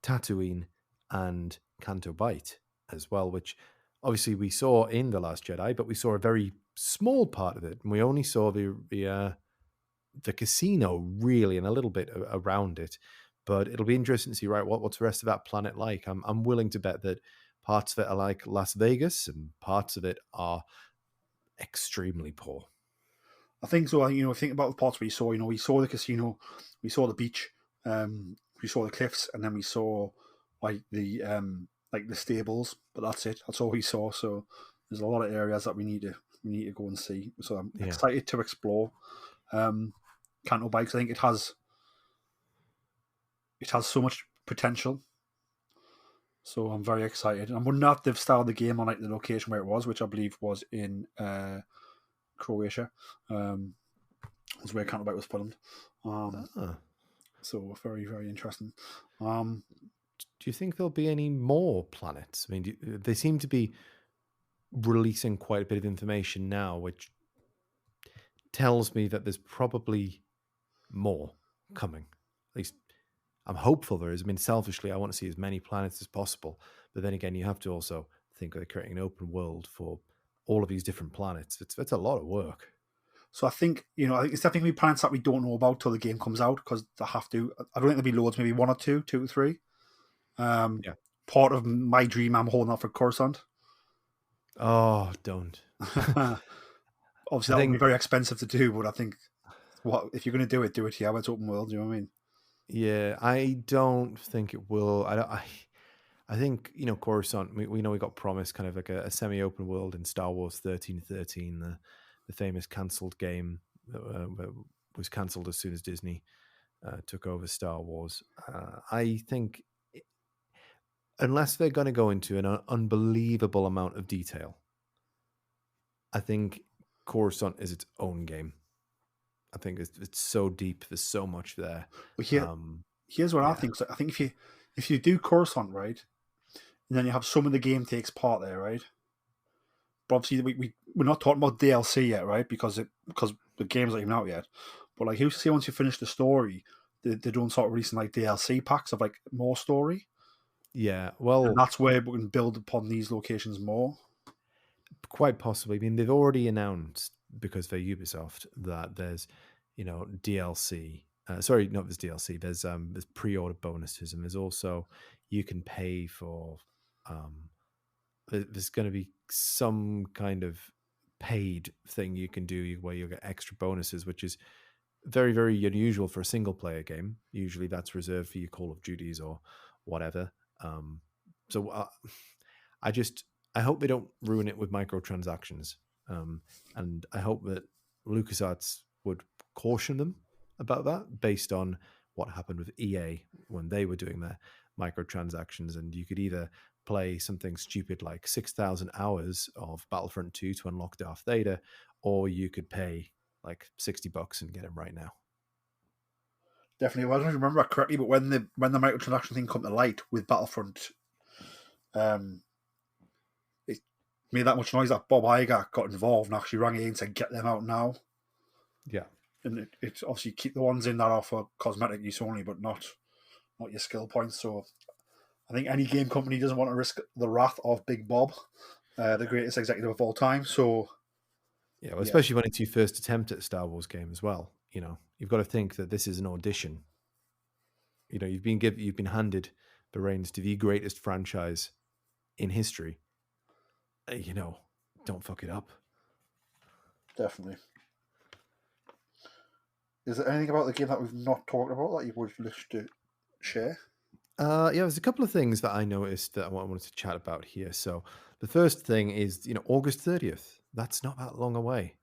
Tatooine, and Canto Bight as well, which obviously we saw in The Last Jedi, but we saw a very small part of it. And we only saw the casino, really, and a little bit around it. But it'll be interesting to see, right, what's the rest of that planet like. I'm willing to bet that parts of it are like Las Vegas and parts of it are extremely poor. I think so. Think about the parts we saw. We saw the casino, we saw the beach, we saw the cliffs, and then we saw like the stables. But that's it. That's all we saw. So there's a lot of areas that we need to go and see. So I'm excited to explore. Canto Bikes, I think it has so much potential. So I'm very excited. I'm wondering if they've started the game on like the location where it was, which I believe was in Croatia. Was where Canto Bite was filmed. So very, very interesting. Do you think there'll be any more planets? I mean, they seem to be releasing quite a bit of information now, which tells me that there's probably more coming. At least I'm hopeful there is. I mean, selfishly, I want to see as many planets as possible. But then again, you have to also think they're creating an open world for all of these different planets. It's a lot of work. So I think it's definitely planets that we don't know about till the game comes out, because they have to. I don't think there'll be loads. Maybe one or two or three. Part of my dream, I'm holding out for Coruscant. Oh, don't. Obviously, that would be very expensive to do, but I think if you're going to do it here. It's open world. Do you know what I mean? Yeah, I don't think it will. I think Coruscant. We know we got promised kind of like a semi-open world in Star Wars 1313, the famous cancelled game that was cancelled as soon as Disney took over Star Wars. I think unless they're going to go into an unbelievable amount of detail, I think Coruscant is its own game. I think it's so deep. There's so much there. Well, here's what I think. So I think if you do Coruscant right, and then you have some of the game takes part there, right? But obviously we're not talking about DLC yet, right? Because the game's not even out yet. But like, who's to say once you finish the story, they don't start releasing like DLC packs of like more story? Yeah, well, and that's where we can build upon these locations more. Quite possibly. I mean, they've already announced, because they're Ubisoft, that there's DLC. Sorry, not there's DLC. There's pre-order bonuses, and there's also you can pay for. There's going to be some kind of paid thing you can do where you get extra bonuses, which is very, very unusual for a single player game. Usually, that's reserved for your Call of Duties or whatever. So I hope they don't ruin it with microtransactions. And I hope that LucasArts would caution them about that based on what happened with EA when they were doing their microtransactions. And you could either play something stupid like 6,000 hours of Battlefront 2 to unlock Darth Vader, or you could pay like $60 and get him right now. Definitely. Well, I don't remember correctly, but when the microtransaction thing come to light with Battlefront, it made that much noise that Bob Iger got involved and actually rang in and said, "Get them out now." Yeah. And it's obviously keep the ones in that are for cosmetic use only, but not your skill points. So I think any game company doesn't want to risk the wrath of Big Bob, the greatest executive of all time. So yeah, well, especially when it's your first attempt at a Star Wars game as well. You've got to think that this is an audition. You've been handed the reins to the greatest franchise in history. Don't fuck it up. Definitely. Is there anything about the game that we've not talked about that you would wish to share? There's a couple of things that I noticed that I wanted to chat about here. So the first thing is, August 30th. That's not that long away.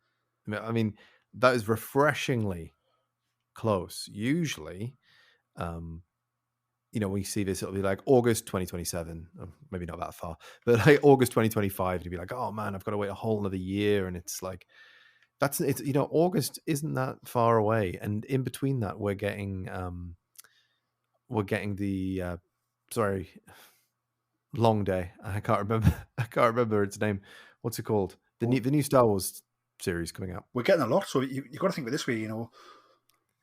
I mean, that is refreshingly close. Usually, we see this, it'll be like August 2027, maybe not that far, but like August 2025, it'll be like, oh man, I've got to wait a whole another year. And it's like, August isn't that far away. And in between that, we're getting the, long day. I can't remember its name. What's it called? The new Star Wars series coming out. We're getting a lot. So you've got to think of it this way,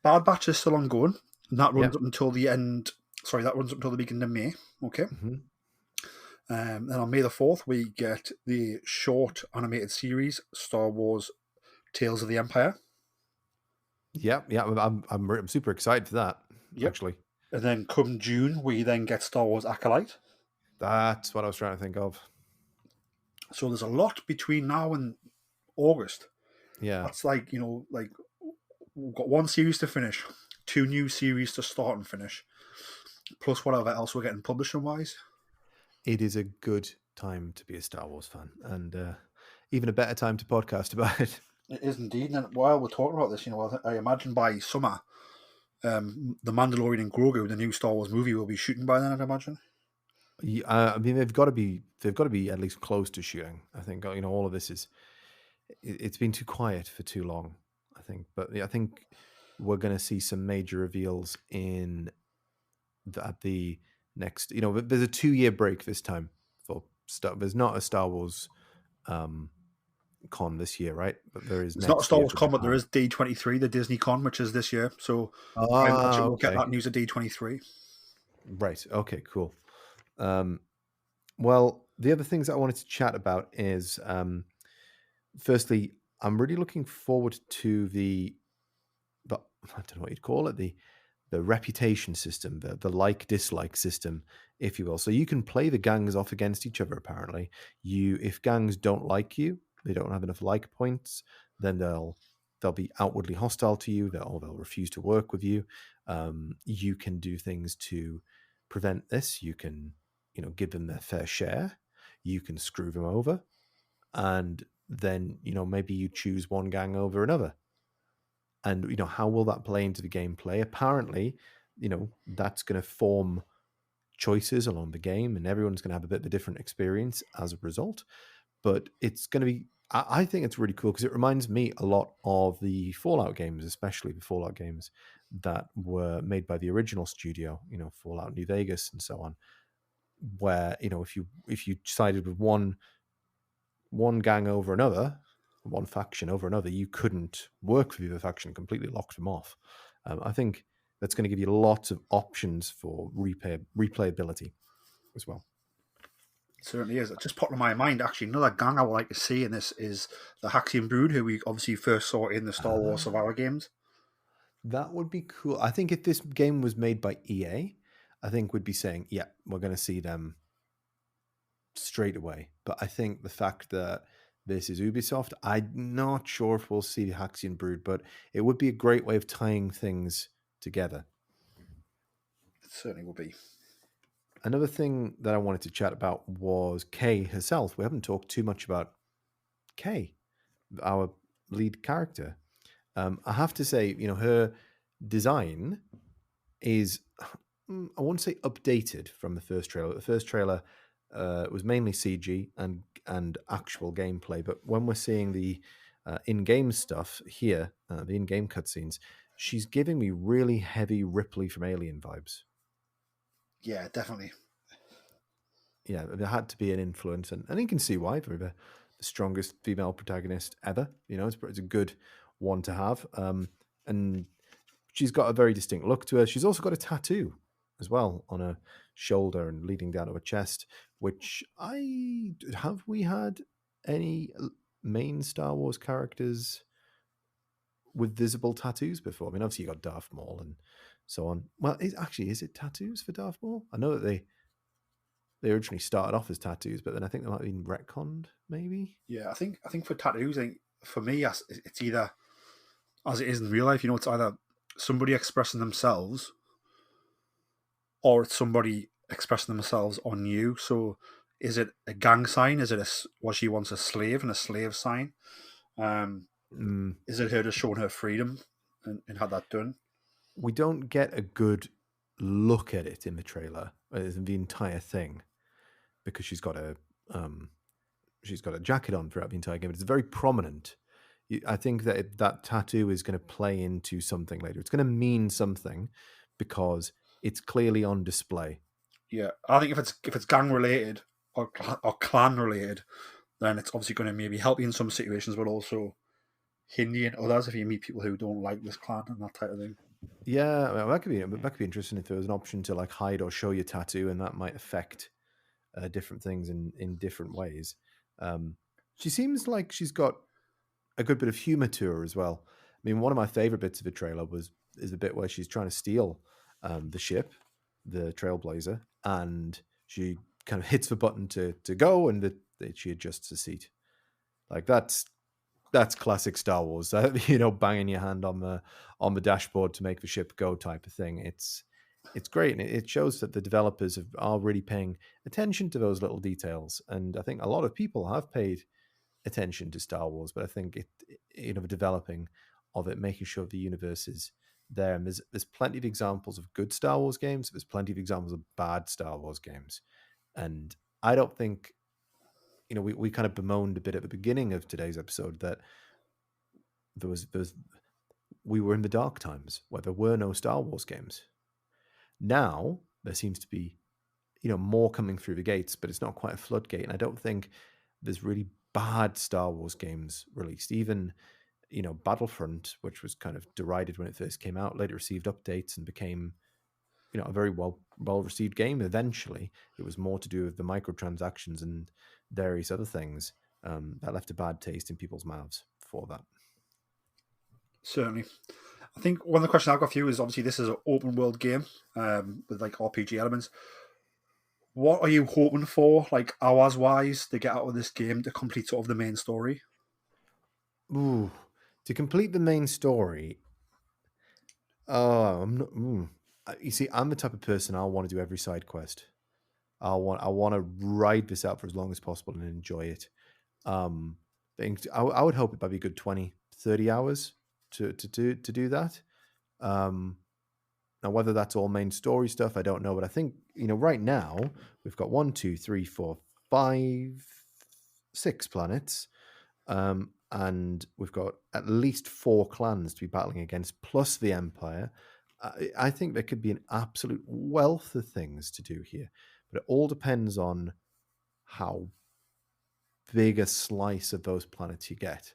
Bad Batch is still ongoing. And that runs up until the end. Sorry, that runs up until the beginning of May. Okay. Mm-hmm. Then on May the 4th, we get the short animated series, Star Wars Tales of the Empire. Yeah. I'm super excited for that, actually. And then come June, we then get Star Wars Acolyte. That's what I was trying to think of. So there's a lot between now and August. Yeah. That's like, we've got one series to finish, 2 new series to start and finish, plus whatever else we're getting publishing-wise. It is a good time to be a Star Wars fan, and even a better time to podcast about it. It is indeed. And while we're talking about this, I imagine by summer, The Mandalorian and Grogu, the new Star Wars movie, will be shooting by then, I'd imagine. I mean, they've got to be at least close to shooting. I think all of this it's been too quiet for too long. I think, but I think we're going to see some major reveals at the next. There's a 2-year break this time for Star. There's not a Star Wars con this year, right? But there is. It's not a Star Wars con, but there is D23, the Disney con, which is this year. So we'll get that news at D23. Right. Okay. Cool. Well, the other things I wanted to chat about is, firstly, I'm really looking forward to the I don't know what you'd call it, the reputation system, the like-dislike system, if you will. So you can play the gangs off against each other, apparently. If gangs don't like you, they don't have enough like points, then they'll be outwardly hostile to you, they'll refuse to work with you. You can do things to prevent this. You can give them their fair share. You can screw them over, and then maybe you choose one gang over another. And how will that play into the gameplay? Apparently, that's going to form choices along the game, and everyone's going to have a bit of a different experience as a result. But it's going to be, I think it's really cool because it reminds me a lot of the Fallout games, especially the Fallout games that were made by the original studio, Fallout New Vegas and so on, where if you sided with one gang over another, one faction over another, you couldn't work with the other faction, completely locked them off. I think that's going to give you lots of options for replayability as well. It certainly is. It just popped in my mind, actually, another gang I would like to see in this is the Haxian Brood, who we obviously first saw in the Star Wars Survivor games. That would be cool. I think if this game was made by EA, I think we'd be saying, yeah, we're going to see them straight away. But I think the fact that this is Ubisoft, I'm not sure if we'll see the Haxian Brood, but it would be a great way of tying things together. It certainly will be. Another thing that I wanted to chat about was Kay herself. We haven't talked too much about Kay, our lead character. I have to say, her design is, I won't say updated from the first trailer. The first trailer it was mainly CG and actual gameplay. But when we're seeing the in-game stuff here, the in-game cutscenes, she's giving me really heavy Ripley from Alien vibes. Yeah, definitely. Yeah, there had to be an influence, and you can see why. For the strongest female protagonist ever, it's a good one to have. And she's got a very distinct look to her. She's also got a tattoo as well on her shoulder and leading down to her chest. Which have we had any main Star Wars characters with visible tattoos before? I mean, obviously you got Darth Maul and so on. Well, is it tattoos for Darth Maul? I know that they originally started off as tattoos, but then I think they might have been retconned, maybe. Yeah, I think for tattoos, for me, it's either, as it is in real life, it's either somebody expressing themselves, or it's somebody expressing themselves on you. So, is it a gang sign? Is it was she once a slave and a slave sign? Is it her just showing her freedom and had that done? We don't get a good look at it in the trailer, in the entire thing, because she's got a jacket on throughout the entire game. But it's very prominent. I think that that tattoo is going to play into something later. It's going to mean something because it's clearly on display. Yeah, I think if it's gang related or clan related, then it's obviously going to maybe help you in some situations, but also hinder you in others if you meet people who don't like this clan and that type of thing. Yeah, well, that could be interesting if there was an option to like hide or show your tattoo, and that might affect different things in different ways. She seems like she's got a good bit of humor to her as well. I mean, one of my favorite bits of the trailer is the bit where she's trying to steal the ship, the Trailblazer, and she kind of hits the button to go, and she adjusts the seat. Like that's classic Star Wars. Banging your hand on the dashboard to make the ship go type of thing. It's great, and it shows that the developers are really paying attention to those little details. And I think a lot of people have paid attention to Star Wars, but I think the developing of it, making sure the universe is there. And there's plenty of examples of good Star Wars games. There's plenty of examples of bad Star Wars games, and I don't think we kind of bemoaned a bit at the beginning of today's episode that we were in the dark times where there were no Star Wars games. Now there seems to be more coming through the gates, but it's not quite a floodgate, and I don't think there's really bad Star Wars games released. Even Battlefront, which was kind of derided when it first came out, later received updates and became a very well received game. Eventually, it was more to do with the microtransactions and various other things that left a bad taste in people's mouths for that. Certainly. I think one of the questions I've got for you is, obviously this is an open world game with like RPG elements. What are you hoping for, like hours wise, to get out of this game to complete sort of the main story? Ooh, to complete the main story. I'm not. You see, I'm the type of person I'll want to do every side quest. I want to ride this out for as long as possible and enjoy it. I would hope it might be a good 20, 30 hours to do that. Now, whether that's all main story stuff, I don't know. But I think, right now, we've got 1, 2, 3, 4, 5, 6 planets. And we've got at least 4 clans to be battling against, plus the Empire. I think there could be an absolute wealth of things to do here. But it all depends on how big a slice of those planets you get.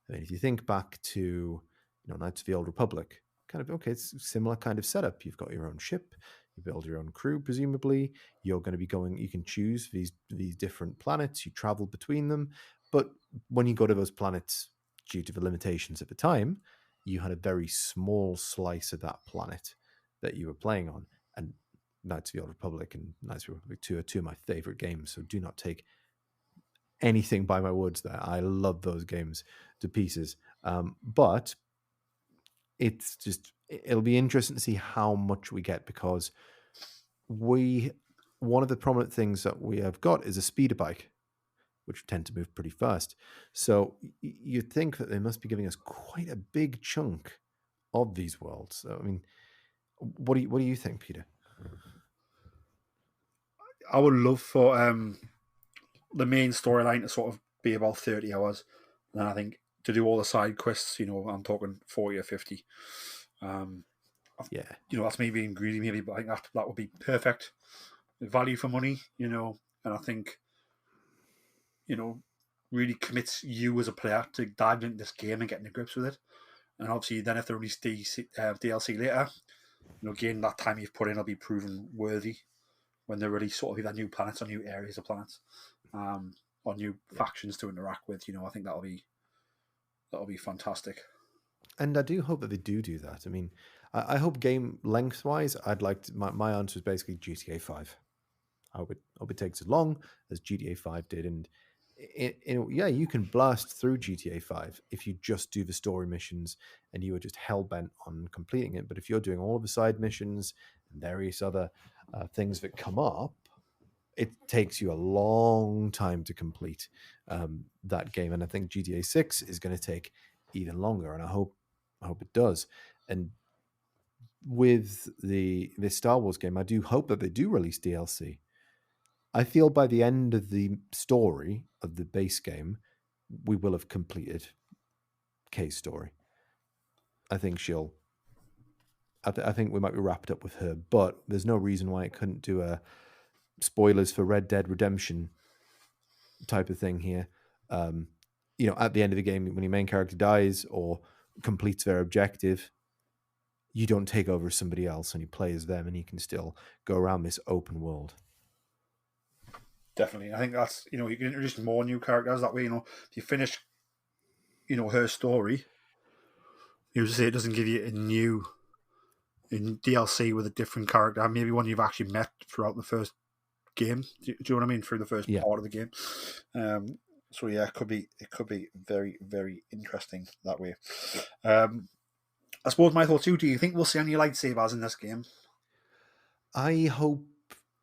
I mean, if you think back to Knights of the Old Republic, kind of, okay, it's a similar kind of setup. You've got your own ship, you build your own crew, presumably. You're going to be you can choose these different planets, you travel between them. But when you go to those planets, due to the limitations at the time, you had a very small slice of that planet that you were playing on. And Knights of the Old Republic and Knights of the Republic 2 are 2 of my favorite games, so do not take anything by my words there. I love those games to pieces. But it'll be interesting to see how much we get, because one of the prominent things that we have got is a speeder bike, which tend to move pretty fast. So you'd think that they must be giving us quite a big chunk of these worlds. I mean, what do you think, Peter? I would love for the main storyline to sort of be about 30 hours. And then I think to do all the side quests, I'm talking 40 or 50. Yeah. That's me being greedy, maybe, but I think that would be perfect value for money, and I think, really commits you as a player to diving into this game and getting to grips with it. And obviously, then if they release DLC later, again, that time you've put in will be proven worthy when they release sort of either new planets or new areas of planets, or new factions to interact with. I think that'll be fantastic. And I do hope that they do that. I mean, I hope game length-wise, I'd like to, my answer is basically GTA 5. I hope it takes as long as GTA 5 did. And you can blast through GTA 5 if you just do the story missions and you are just hell-bent on completing it. But if you're doing all of the side missions and various other things that come up, it takes you a long time to complete that game. And I think GTA 6 is going to take even longer. And I hope it does. And with the Star Wars game, I do hope that they do release DLC. I feel by the end of the story of the base game, we will have completed Kay's story. I think I think we might be wrapped up with her, but there's no reason why it couldn't do a spoilers for Red Dead Redemption type of thing here. At the end of the game, when your main character dies or completes their objective, you don't take over somebody else and you play as them, and you can still go around this open world. Definitely. I think that's, you can introduce more new characters that way. If you finish, her story, you say it doesn't give you a new DLC with a different character, maybe one you've actually met throughout the first game. Do you know what I mean? Through the first part of the game. So yeah, it could be very, very interesting that way. I suppose my thoughts too. Do you think we'll see any lightsabers in this game? I hope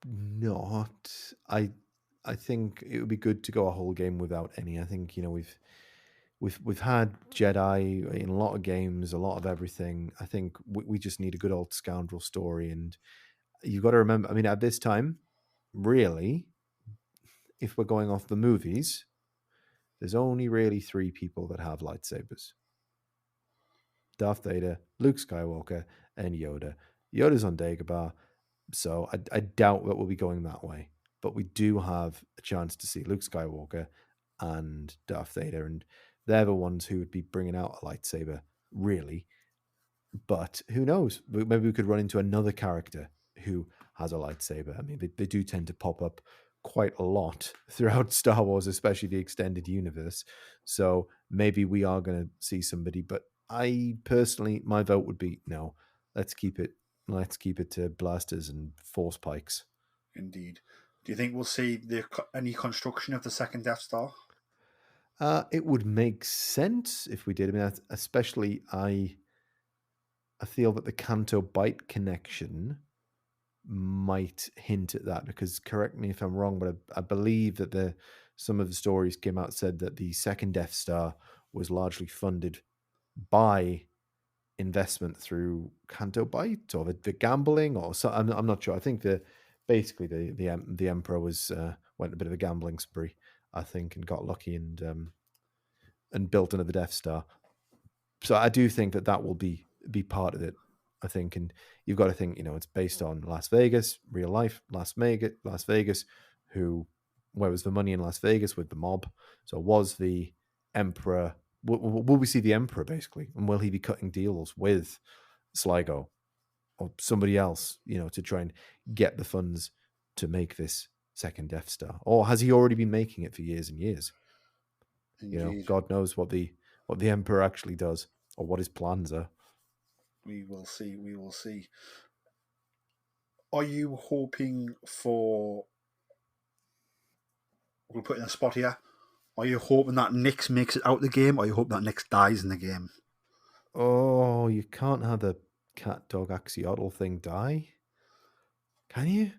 not. I think it would be good to go a whole game without any. I think we've had Jedi in a lot of games, a lot of everything. I think we just need a good old scoundrel story. And you've got to remember, I mean, at this time, really, if we're going off the movies, there's only really 3 people that have lightsabers: Darth Vader, Luke Skywalker, and Yoda. Yoda's on Dagobah, so I doubt that we'll be going that way. But we do have a chance to see Luke Skywalker and Darth Vader, and they're the ones who would be bringing out a lightsaber, really. But who knows? Maybe we could run into another character who has a lightsaber. I mean, they do tend to pop up quite a lot throughout Star Wars, especially the extended universe. So maybe we are going to see somebody. But I personally, my vote would be no. Let's keep it to blasters and force pikes. Indeed. Do you think we'll see any construction of the second Death Star? It would make sense if we did. I mean, especially I feel that the Canto Bight connection might hint at that, because correct me if I'm wrong, but I believe that some of the stories came out said that the second Death Star was largely funded by investment through Canto Bight or the gambling or so. I'm not sure. I think basically the Emperor went a bit of a gambling spree, I think, and got lucky and built another Death Star. So I do think that will be part of it, I think. And you've got to think, it's based on Las Vegas, real life Las Vegas. Where was the money in Las Vegas with the mob? So was the Emperor? Will we see the Emperor basically, and will he be cutting deals with Sligo or somebody else, to try and get the funds to make this second Death Star? Or has he already been making it for years and years? Indeed. God knows what the Emperor actually does or what his plans are. We will see. Are you hoping for... We'll put in a spot here. Are you hoping that Nix makes it out of the game, or are you hoping that Nix dies in the game? Oh, you can't have the cat dog axolotl thing die, can you?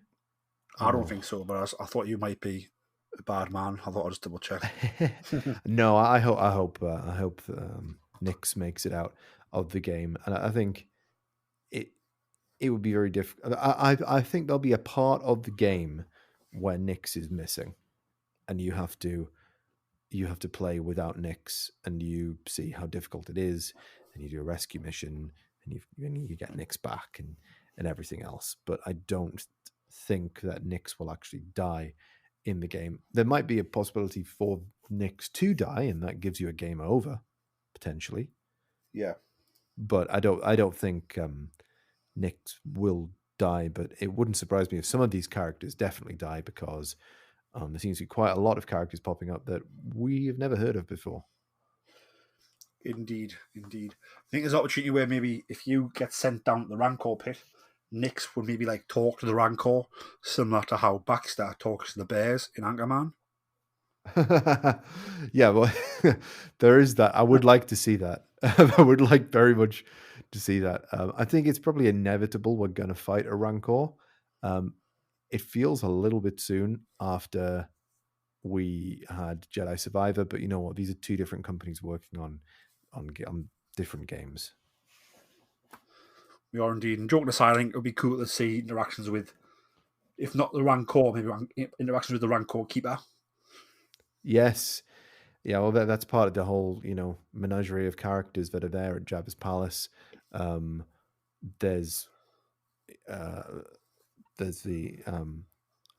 I don't think so, but I thought you might be a bad man. I thought I'd just double check. No, I hope Nix makes it out of the game, and I think it would be very difficult. I think there'll be a part of the game where Nyx is missing, and you have to play without Nyx, and you see how difficult it is, and you do a rescue mission, and you get Nyx back and everything else. But I don't think that Nyx will actually die in the game. There might be a possibility for Nyx to die, and that gives you a game over potentially. Yeah. But I don't think Nyx will die. But it wouldn't surprise me if some of these characters definitely die, because there seems to be quite a lot of characters popping up that we have never heard of before. Indeed. I think there's an opportunity where maybe if you get sent down to the Rancor pit, Nyx would maybe like talk to the Rancor, similar to how Baxter talks to the bears in Anchorman. Yeah, well, there is that. I would like to see that. I would like very much to see that. I think it's probably inevitable we're going to fight a Rancor. It feels a little bit soon after we had Jedi Survivor, but you know what? These are two different companies working on different games. We are indeed. And joking aside, I think it would be cool to see interactions with, if not the Rancor, maybe interactions with the Rancor Keeper. Yes. Yeah, well, that's part of the whole, menagerie of characters that are there at Jabba's palace. There's the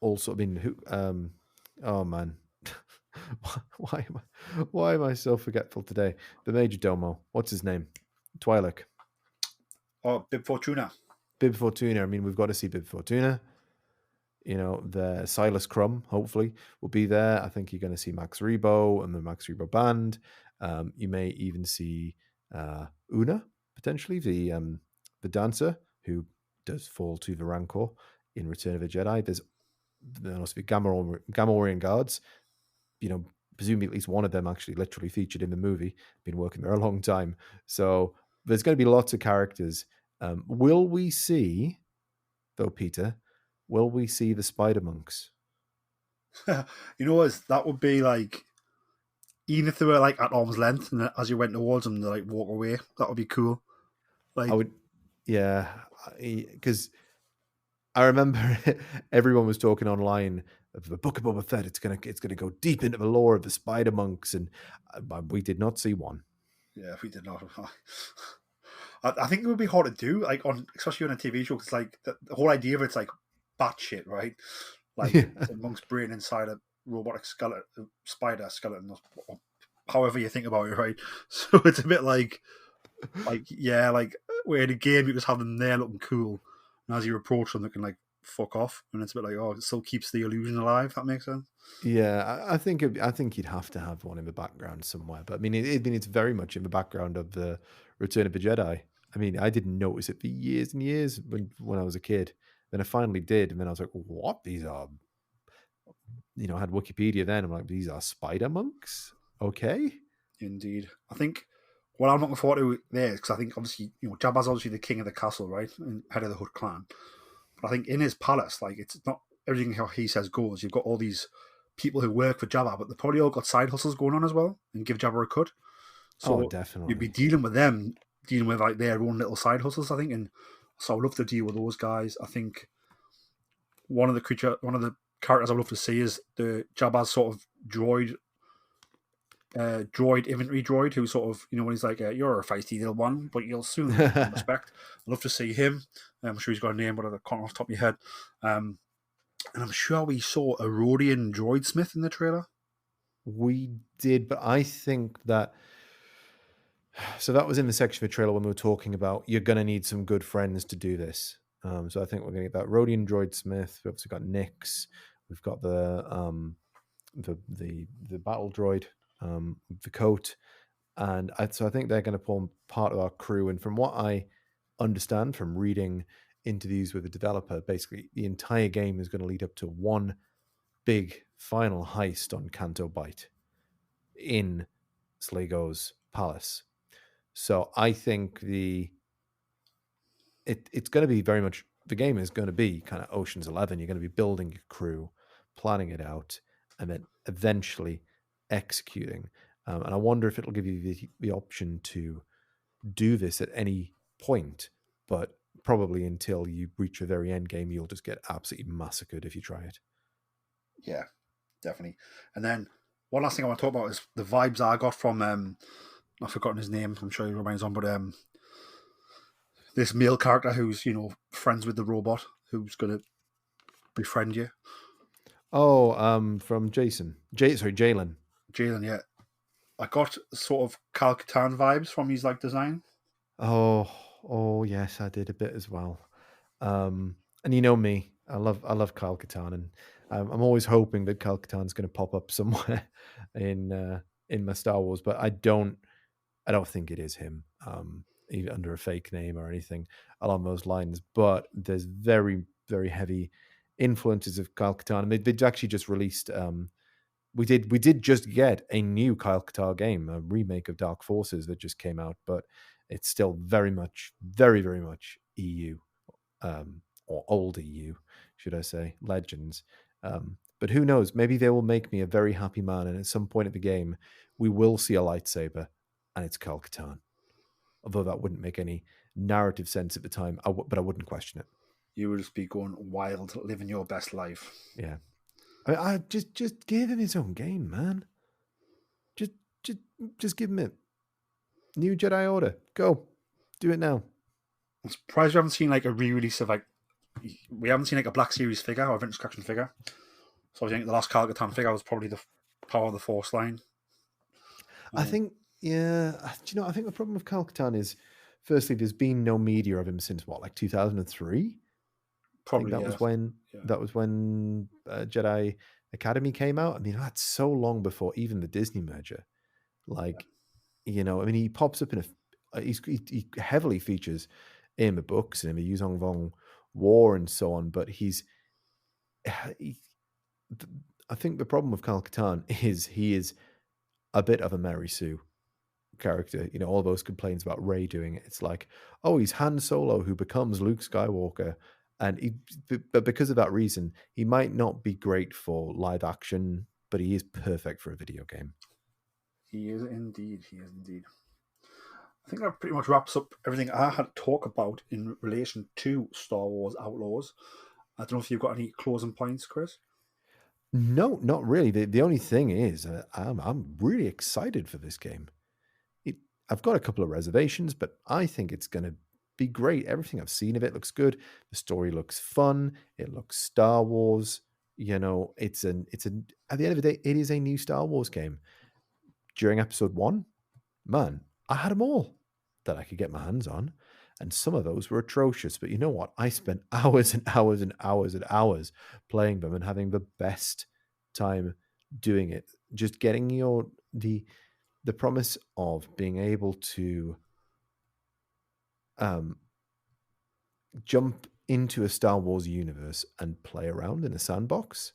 also. I mean, who? Oh man, why am I so forgetful today? The Major Domo. What's his name? Twi'lek. Oh, Bib Fortuna. Bib Fortuna. I mean, we've got to see Bib Fortuna. The Silas Crumb, hopefully, will be there. I think you're going to see Max Rebo and the Max Rebo band. You may even see Una, potentially, the dancer who does fall to the Rancor in Return of the Jedi. There must be Gamorrean guards. Presumably at least one of them actually literally featured in the movie. Been working there a long time. So there's going to be lots of characters. Will we see, though, Peter... Will we see the spider monks? That would be like, even if they were like at arm's length, and as you went towards them, they like walk away. That would be cool. Like, I would, yeah, because I remember everyone was talking online of the Book of Boba Fett. It's gonna go deep into the lore of the spider monks, and we did not see one. Yeah, we did not. I think it would be hard to do, like especially on a TV show, because like the whole idea of it's like batshit, right? Like it's a monk's brain inside a robotic spider skeleton, or however you think about it, right? So it's a bit like where in a game you just have them there looking cool, and as you approach them, they can like fuck off, and it's a bit like, oh, it still keeps the illusion alive. That makes sense. Yeah, I think you'd have to have one in the background somewhere. But I mean, it's very much in the background of the Return of the Jedi. I mean, I didn't notice it for years and years when I was a kid. Then I finally did, and then I was like, "What? These are," I had Wikipedia then. I'm like, "These are spider monks." Okay. Indeed, I think what I'm looking forward to there, because I think obviously Jabba's obviously the king of the castle, right, and head of the Hood clan. But I think in his palace, like, it's not everything how he says goes. You've got all these people who work for Jabba, but they've probably all got side hustles going on as well, and give Jabba a cut. So definitely, you'd be dealing with like their own little side hustles, I think. And so I'd love to deal with those guys. I think one of the characters I'd love to see is the Jabba's sort of droid inventory droid, who sort of, when he's like, you're a feisty little one, but you'll soon respect. I'd love to see him. I'm sure he's got a name, but I can't off the top of your head. And I'm sure we saw a Rodian droid smith in the trailer. We did, but I think that... So that was in the section of the trailer when we were talking about you're going to need some good friends to do this. So I think we're going to get that Rodian droid smith. We've obviously got Nyx. We've got the battle droid, the coat, and so I think they're going to form part of our crew. And from what I understand from reading interviews with the developer, basically the entire game is going to lead up to one big final heist on Canto Bight in Sligo's palace. So I think it's going to be very much, the game is going to be kind of Ocean's 11. You're going to be building your crew, planning it out, and then eventually executing. And I wonder if it'll give you the option to do this at any point, but probably until you reach the very end game, you'll just get absolutely massacred if you try it. Yeah, definitely. And then one last thing I want to talk about is the vibes I got from I've forgotten his name. I'm sure he remains on, but this male character who's friends with the robot who's going to befriend you. Oh, from Jalen. Jalen, yeah. I got sort of Cal Catan vibes from his design. Oh, yes, I did a bit as well. And you know me, I love Kyle Katarn, and I'm always hoping that Kyle Katarn's going to pop up somewhere in my Star Wars, but I don't think it is him, even under a fake name or anything along those lines. But there's very, very heavy influences of Kyle Katarn, and they actually just released. We did just get a new Kyle Katarn game, a remake of Dark Forces that just came out, but it's still very much, very, very much EU, or old EU, should I say, Legends. But who knows? Maybe they will make me a very happy man, and at some point in the game, we will see a lightsaber, and it's Kyle Katarn. Although that wouldn't make any narrative sense at the time, but I wouldn't question it. You would just be going wild, living your best life. Yeah, I just give him his own game, man. Just give him it. New Jedi Order, go, do it now. I'm surprised we haven't seen a re-release of we haven't seen a Black Series figure or a Vintage Collection figure. So I think the last Kyle Katarn figure was probably the Power of the Force line. I think, yeah. Do you know? I think the problem with Kyle Katarn is, firstly, there's been no media of him since 2003. Probably that was when Jedi Academy came out. I mean, that's so long before even the Disney merger. He pops up in he heavily features in the books and in the Yuzong Vong War and so on. But I think the problem with Kyle Katarn is he is a bit of a Mary Sue character. All those complaints about Rey doing it. It's like, oh, he's Han Solo who becomes Luke Skywalker. But because of that reason, he might not be great for live action, but he is perfect for a video game. He is indeed. I think that pretty much wraps up everything I had to talk about in relation to Star Wars Outlaws. I don't know if you've got any closing points, Chris. No, not really. The only thing is, I'm really excited for this game. I've got a couple of reservations, but I think it's going to be great. Everything I've seen of it looks good. The story looks fun. It looks Star Wars. It's at the end of the day, it is a new Star Wars game. During episode 1, man, I had them all that I could get my hands on, and some of those were atrocious. But you know what? I spent hours and hours and hours and hours playing them and having the best time doing it. Just getting the promise of being able to jump into a Star Wars universe and play around in a sandbox.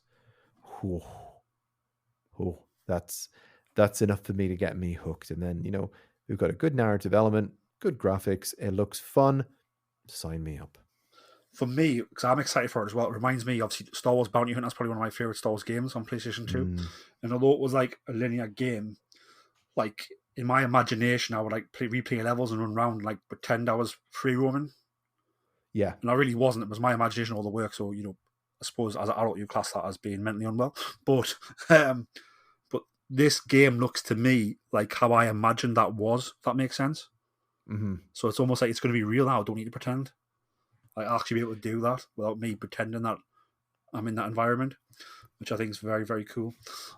That's enough for me to get me hooked. And then, we've got a good narrative element, good graphics. It looks fun. Sign me up. For me, because I'm excited for it as well, it reminds me, obviously, Star Wars Bounty Hunt. That's probably one of my favorite Star Wars games on PlayStation 2. And although it was a linear game, in my imagination, I would replay levels and run around and pretend I was free roaming. Yeah. And I really wasn't. It was my imagination all the work. So, I suppose as an adult, you class that as being mentally unwell. But this game looks to me like how I imagined that was, if that makes sense. Mm-hmm. So it's almost like it's going to be real now. I don't need to pretend. I'll actually be able to do that without me pretending that I'm in that environment, which I think is very, very cool.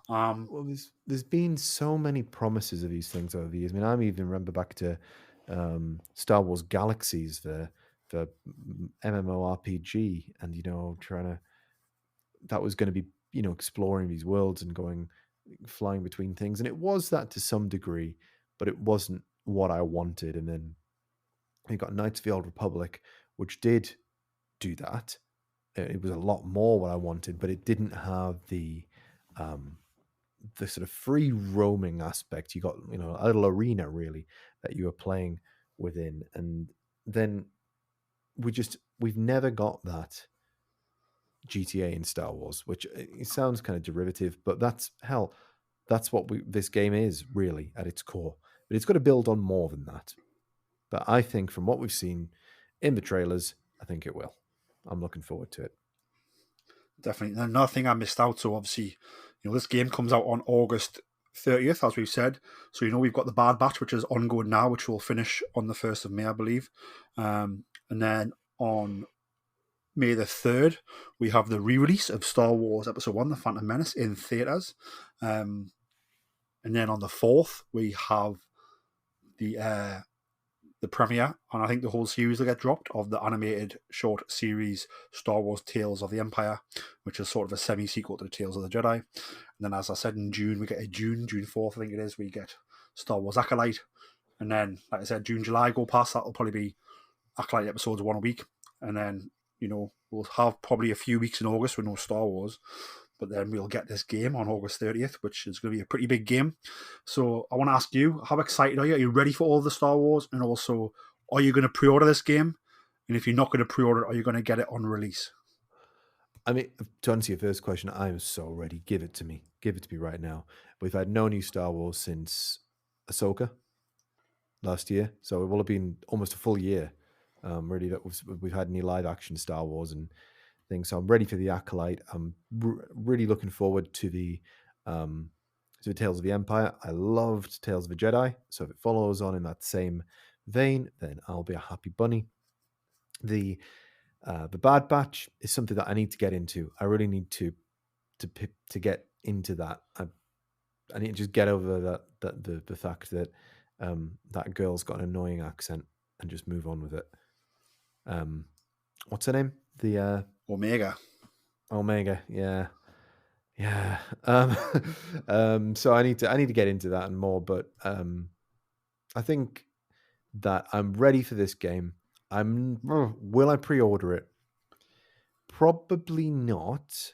Well, there's been so many promises of these things over the years. I mean, I even remember back to Star Wars Galaxies, the MMORPG, and that was going to be exploring these worlds and flying between things, and it was that to some degree, but it wasn't what I wanted. And then you got Knights of the Old Republic, which did do that. It was a lot more what I wanted, but it didn't have the sort of free roaming aspect. You got a little arena really that you were playing within, and then we've never got that GTA in Star Wars, which it sounds kind of derivative, but that's what this game is really at its core. But it's got to build on more than that. But I think from what we've seen in the trailers, I think it will. I'm looking forward to it. Definitely. And another thing I missed out. So obviously, this game comes out on August 30th, as we've said. So we've got the Bad Batch, which is ongoing now, which will finish on the 1st of May, I believe. And then on May the 3rd, we have the re-release of Star Wars Episode 1, The Phantom Menace, in theatres. And then on the 4th, we have the premiere, and I think the whole series will get dropped, of the animated short series Star Wars Tales of the Empire, which is sort of a semi-sequel to the Tales of the Jedi. And then, as I said, in June, we get June 4th, I think it is, we get Star Wars Acolyte. And then, like I said, June, July go past, that'll probably be Acolyte episodes 1 a week. And then, we'll have probably a few weeks in August with no Star Wars. But then we'll get this game on August 30th, which is going to be a pretty big game. So I want to ask you, how excited are you? Are you ready for all the Star Wars? And also, are you going to pre-order this game? And if you're not going to pre-order it, are you going to get it on release? I mean, to answer your first question, I am so ready. Give it to me. Give it to me right now. We've had no new Star Wars since Ahsoka last year. So it will have been almost a full year, really, that we've had any live-action Star Wars and things. So I'm ready for the Acolyte. I'm really looking forward to the Tales of the Empire. I loved Tales of the Jedi, so if it follows on in that same vein, then I'll be a happy bunny. The Bad Batch is something that I need to get into. I really need to get into that. I need to just get over the fact that that girl's got an annoying accent and just move on with it. What's her name? The Omega, yeah. So I need to get into that and more, but I think that I'm ready for this game. Will I pre-order it? Probably not.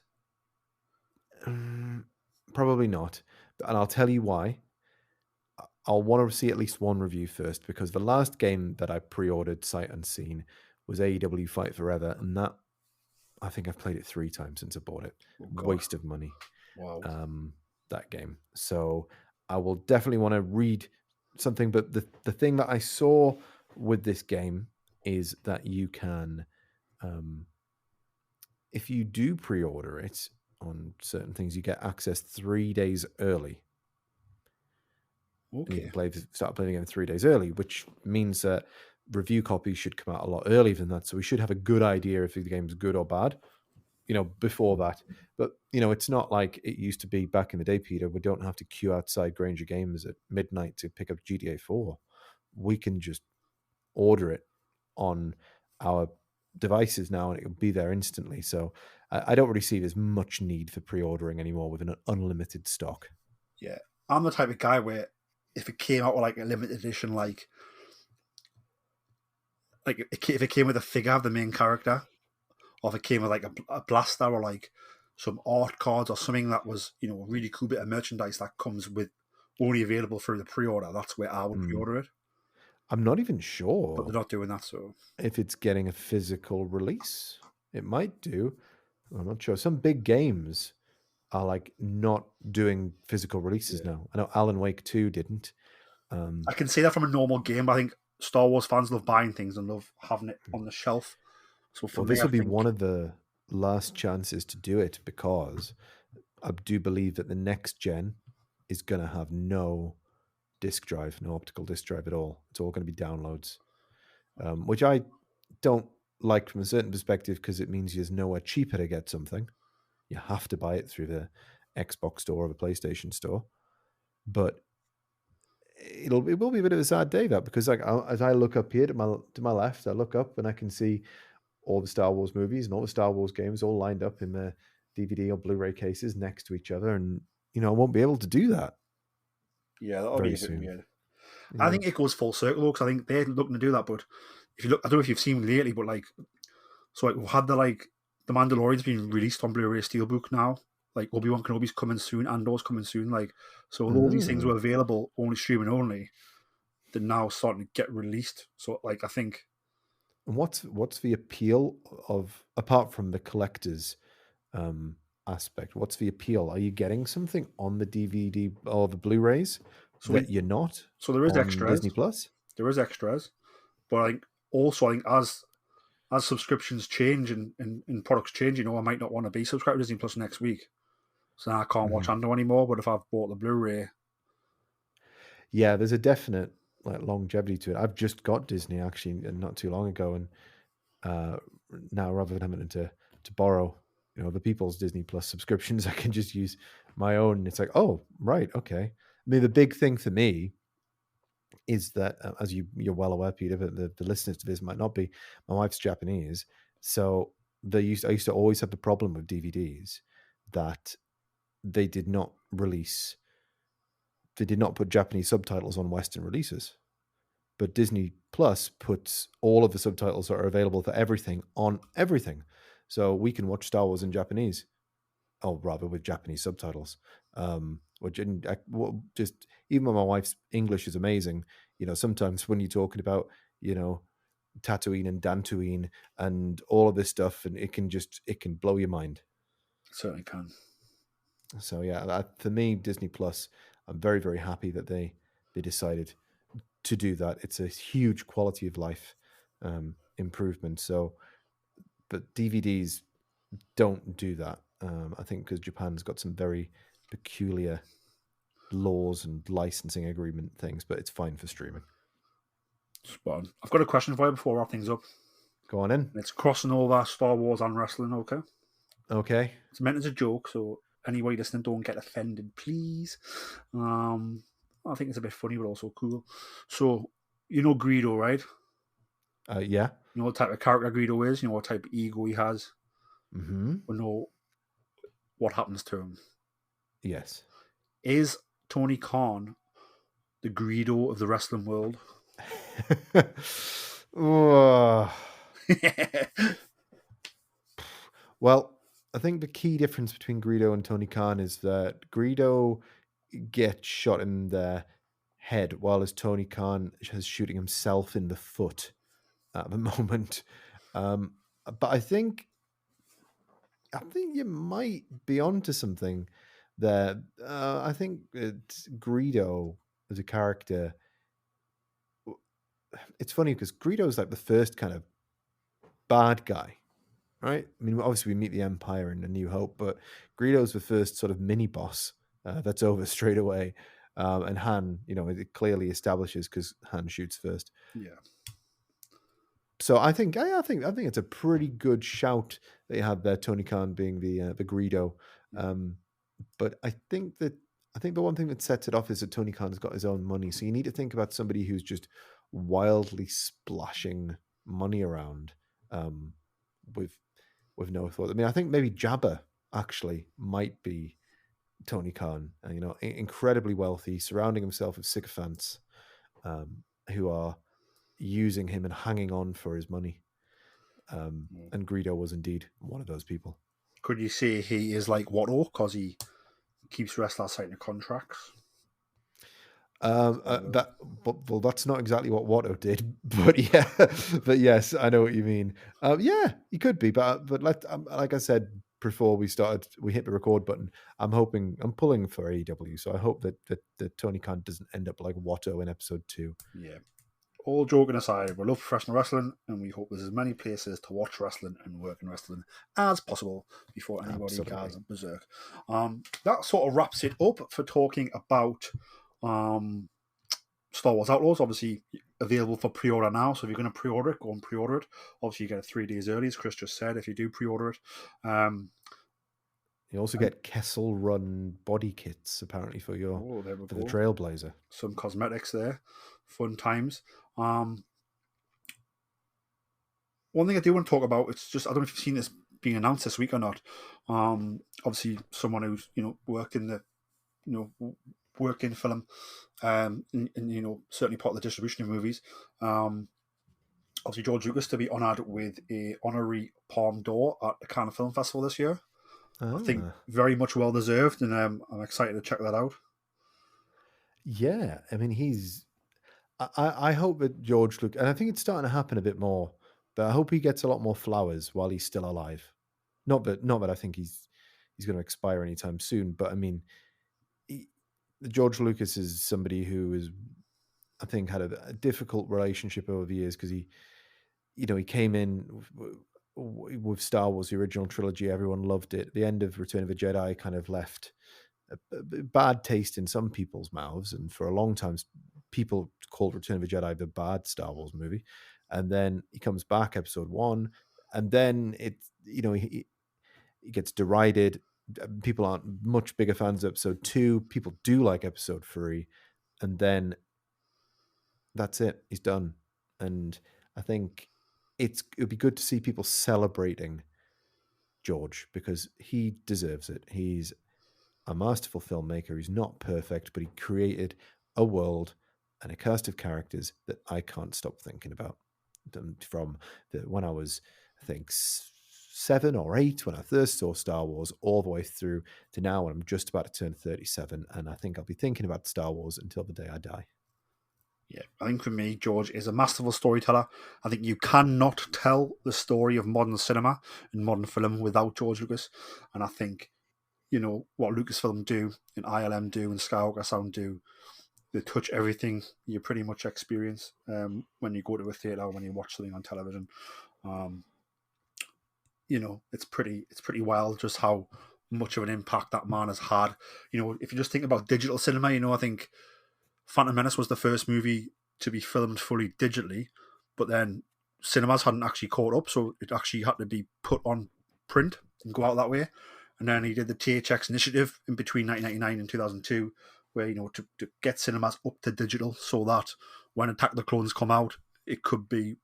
Probably not. And I'll tell you why. I'll want to see at least one review first, because the last game that I pre-ordered sight unseen was AEW Fight Forever, and that, I think I've played it 3 times since I bought it. Waste of money. Wow. That game. So I will definitely want to read something. But the thing that I saw with this game is that you can, if you do pre-order it on certain things, you get access 3 days early. Okay. You can start playing the game 3 days early, which means that review copies should come out a lot earlier than that. So we should have a good idea if the game's good or bad, before that. But, it's not like it used to be back in the day, Peter. We don't have to queue outside Granger Games at midnight to pick up GTA 4. We can just order it on our devices now and it'll be there instantly. So I don't really see there's much need for pre-ordering anymore with an unlimited stock. Yeah. I'm the type of guy where if it came out with like a limited edition, like if it came with a figure of the main character, or if it came with like a blaster or like some art cards or something that was, a really cool bit of merchandise that comes with only available through the pre-order, that's where I would pre-order it. I'm not even sure. But they're not doing that, so. If it's getting a physical release, it might do. I'm not sure. Some big games are like not doing physical releases now. I know Alan Wake 2 didn't. I can see that from a normal game, but I think Star Wars fans love buying things and love having it on the shelf. So for me, this will be one of the last chances to do it, because I do believe that the next gen is going to have no disk drive, no optical disk drive at all. It's all going to be downloads, which I don't like from a certain perspective, because it means there's nowhere cheaper to get something. You have to buy it through the Xbox store or the PlayStation store. But it will be a bit of a sad day, that, because as I look up here to my left, I look up and I can see all the Star Wars movies and all the Star Wars games all lined up in the DVD or Blu-ray cases next to each other, and I won't be able to do that. Yeah, that'll be a bit weird. I think it goes full circle, because I think they're looking to do that. But if you look, I don't know if you've seen lately, but we had the Mandalorian's been released on Blu-ray Steelbook now. Like Obi-Wan Kenobi's coming soon, Andor's coming soon. So all these things were available only streaming only. They're now starting to get released. So I think. And what's the appeal of, apart from the collector's aspect? What's the appeal? Are you getting something on the DVD or the Blu-rays that you're not? So there is extras. Disney Plus. There is extras, but I think as as subscriptions change and products change, I might not want to be subscribed to Disney Plus next week. So now I can't watch Andor anymore. But if I've bought the Blu-ray, yeah, there's a definite longevity to it. I've just got Disney actually not too long ago, and now rather than having to borrow the people's Disney Plus subscriptions, I can just use my own. It's like, oh right, okay. I mean, the big thing for me is that, as you're well aware, Peter, but the listeners to this might not be. My wife's Japanese, so I used to always have the problem with DVDs that they did not release. They did not put Japanese subtitles on Western releases, but Disney Plus puts all of the subtitles that are available for everything on everything, so we can watch Star Wars in Japanese, or rather with Japanese subtitles. Which just even when my wife's English is amazing, sometimes when you're talking about Tatooine and Dantooine and all of this stuff, and it can blow your mind. it certainly can. So yeah, for me, Disney Plus, I'm very, very happy that they decided to do that. It's a huge quality of life improvement. So, but DVDs don't do that. I think because Japan's got some very peculiar laws and licensing agreement things, but it's fine for streaming. Spot on. I've got a question for you before we wrap things up. Go on in. It's crossing over Star Wars and wrestling, okay? Okay. It's meant as a joke, so anybody listening, don't get offended, please. I think it's a bit funny, but also cool. So, Greedo, right? Yeah. You know what type of character Greedo is? You know what type of ego he has? Mm-hmm. We know what happens to him. Yes. Is Tony Khan the Greedo of the wrestling world? Well, I think the key difference between Greedo and Tony Khan is that Greedo gets shot in the head, while Tony Khan is shooting himself in the foot at the moment. But I think you might be onto something there. I think Greedo as a character, it's funny because Greedo is like the first kind of bad guy, right? I mean, obviously we meet the Empire in A New Hope, but Greedo's the first sort of mini boss that's over straight away. And Han, it clearly establishes because Han shoots first. Yeah. So I think it's a pretty good shout that you had there, Tony Khan being the Greedo. But I think the one thing that sets it off is that Tony Khan's got his own money. So you need to think about somebody who's just wildly splashing money around with no thought. I mean, I think maybe Jabba actually might be Tony Khan. Incredibly wealthy, surrounding himself with sycophants who are using him and hanging on for his money. And Greedo was indeed one of those people. Could you say he is like Watto because he keeps wrestlers signing contracts? That's not exactly what Watto did, but yeah, but yes, I know what you mean. Yeah, he could be, but like I said before we hit the record button. I'm pulling for AEW, so I hope that Tony Khan doesn't end up like Watto in episode 2. Yeah. All joking aside, we love professional wrestling, and we hope there's as many places to watch wrestling and work in wrestling as possible before anybody goes berserk. That sort of wraps it up for talking about Star Wars Outlaws. Obviously available for pre-order now, so if you're going to pre-order it, go and pre-order it. Obviously you get it 3 days early, as Chris just said, if you do pre-order it. You also get Kessel Run body kits, apparently, for the Trailblazer. Some cosmetics there. Fun times. One thing I do want to talk about, it's just, I don't know if you've seen this being announced this week or not. Obviously someone who's, worked in film, and certainly part of the distribution of movies. Obviously George Lucas to be honoured with a honorary Palme d'Or at the Cannes Film Festival this year. I think very much well deserved, and I'm excited to check that out. Yeah, I mean, I hope that George Lucas, and I think it's starting to happen a bit more, but I hope he gets a lot more flowers while he's still alive. Not that I think he's going to expire anytime soon, but I mean, George Lucas is somebody who is, I think, had a difficult relationship over the years because he came in with Star Wars, the original trilogy. Everyone loved it. The end of Return of the Jedi kind of left a bad taste in some people's mouths, and for a long time, people called Return of the Jedi the bad Star Wars movie. And then he comes back, Episode 1, and then he gets derided. People aren't much bigger fans of Episode 2. People do like Episode 3, and then that's it. He's done. And I think it would be good to see people celebrating George, because he deserves it. He's a masterful filmmaker. He's not perfect, but he created a world and a cast of characters that I can't stop thinking about. From when I was, I think, 7 or 8, when I first saw Star Wars, all the way through to now, when I'm just about to turn 37, and I think I'll be thinking about Star Wars until the day I die. Yeah, I think for me, George is a masterful storyteller. I think you cannot tell the story of modern cinema and modern film without George Lucas. And I think, what Lucasfilm do and ILM do and Skywalker Sound do, they touch everything you pretty much experience when you go to a theatre, when you watch something on television. It's pretty wild just how much of an impact that man has had. If you just think about digital cinema, I think Phantom Menace was the first movie to be filmed fully digitally, but then cinemas hadn't actually caught up, so it actually had to be put on print and go out that way. And then he did the THX initiative in between 1999 and 2002, where, to get cinemas up to digital so that when Attack of the Clones come out, it could be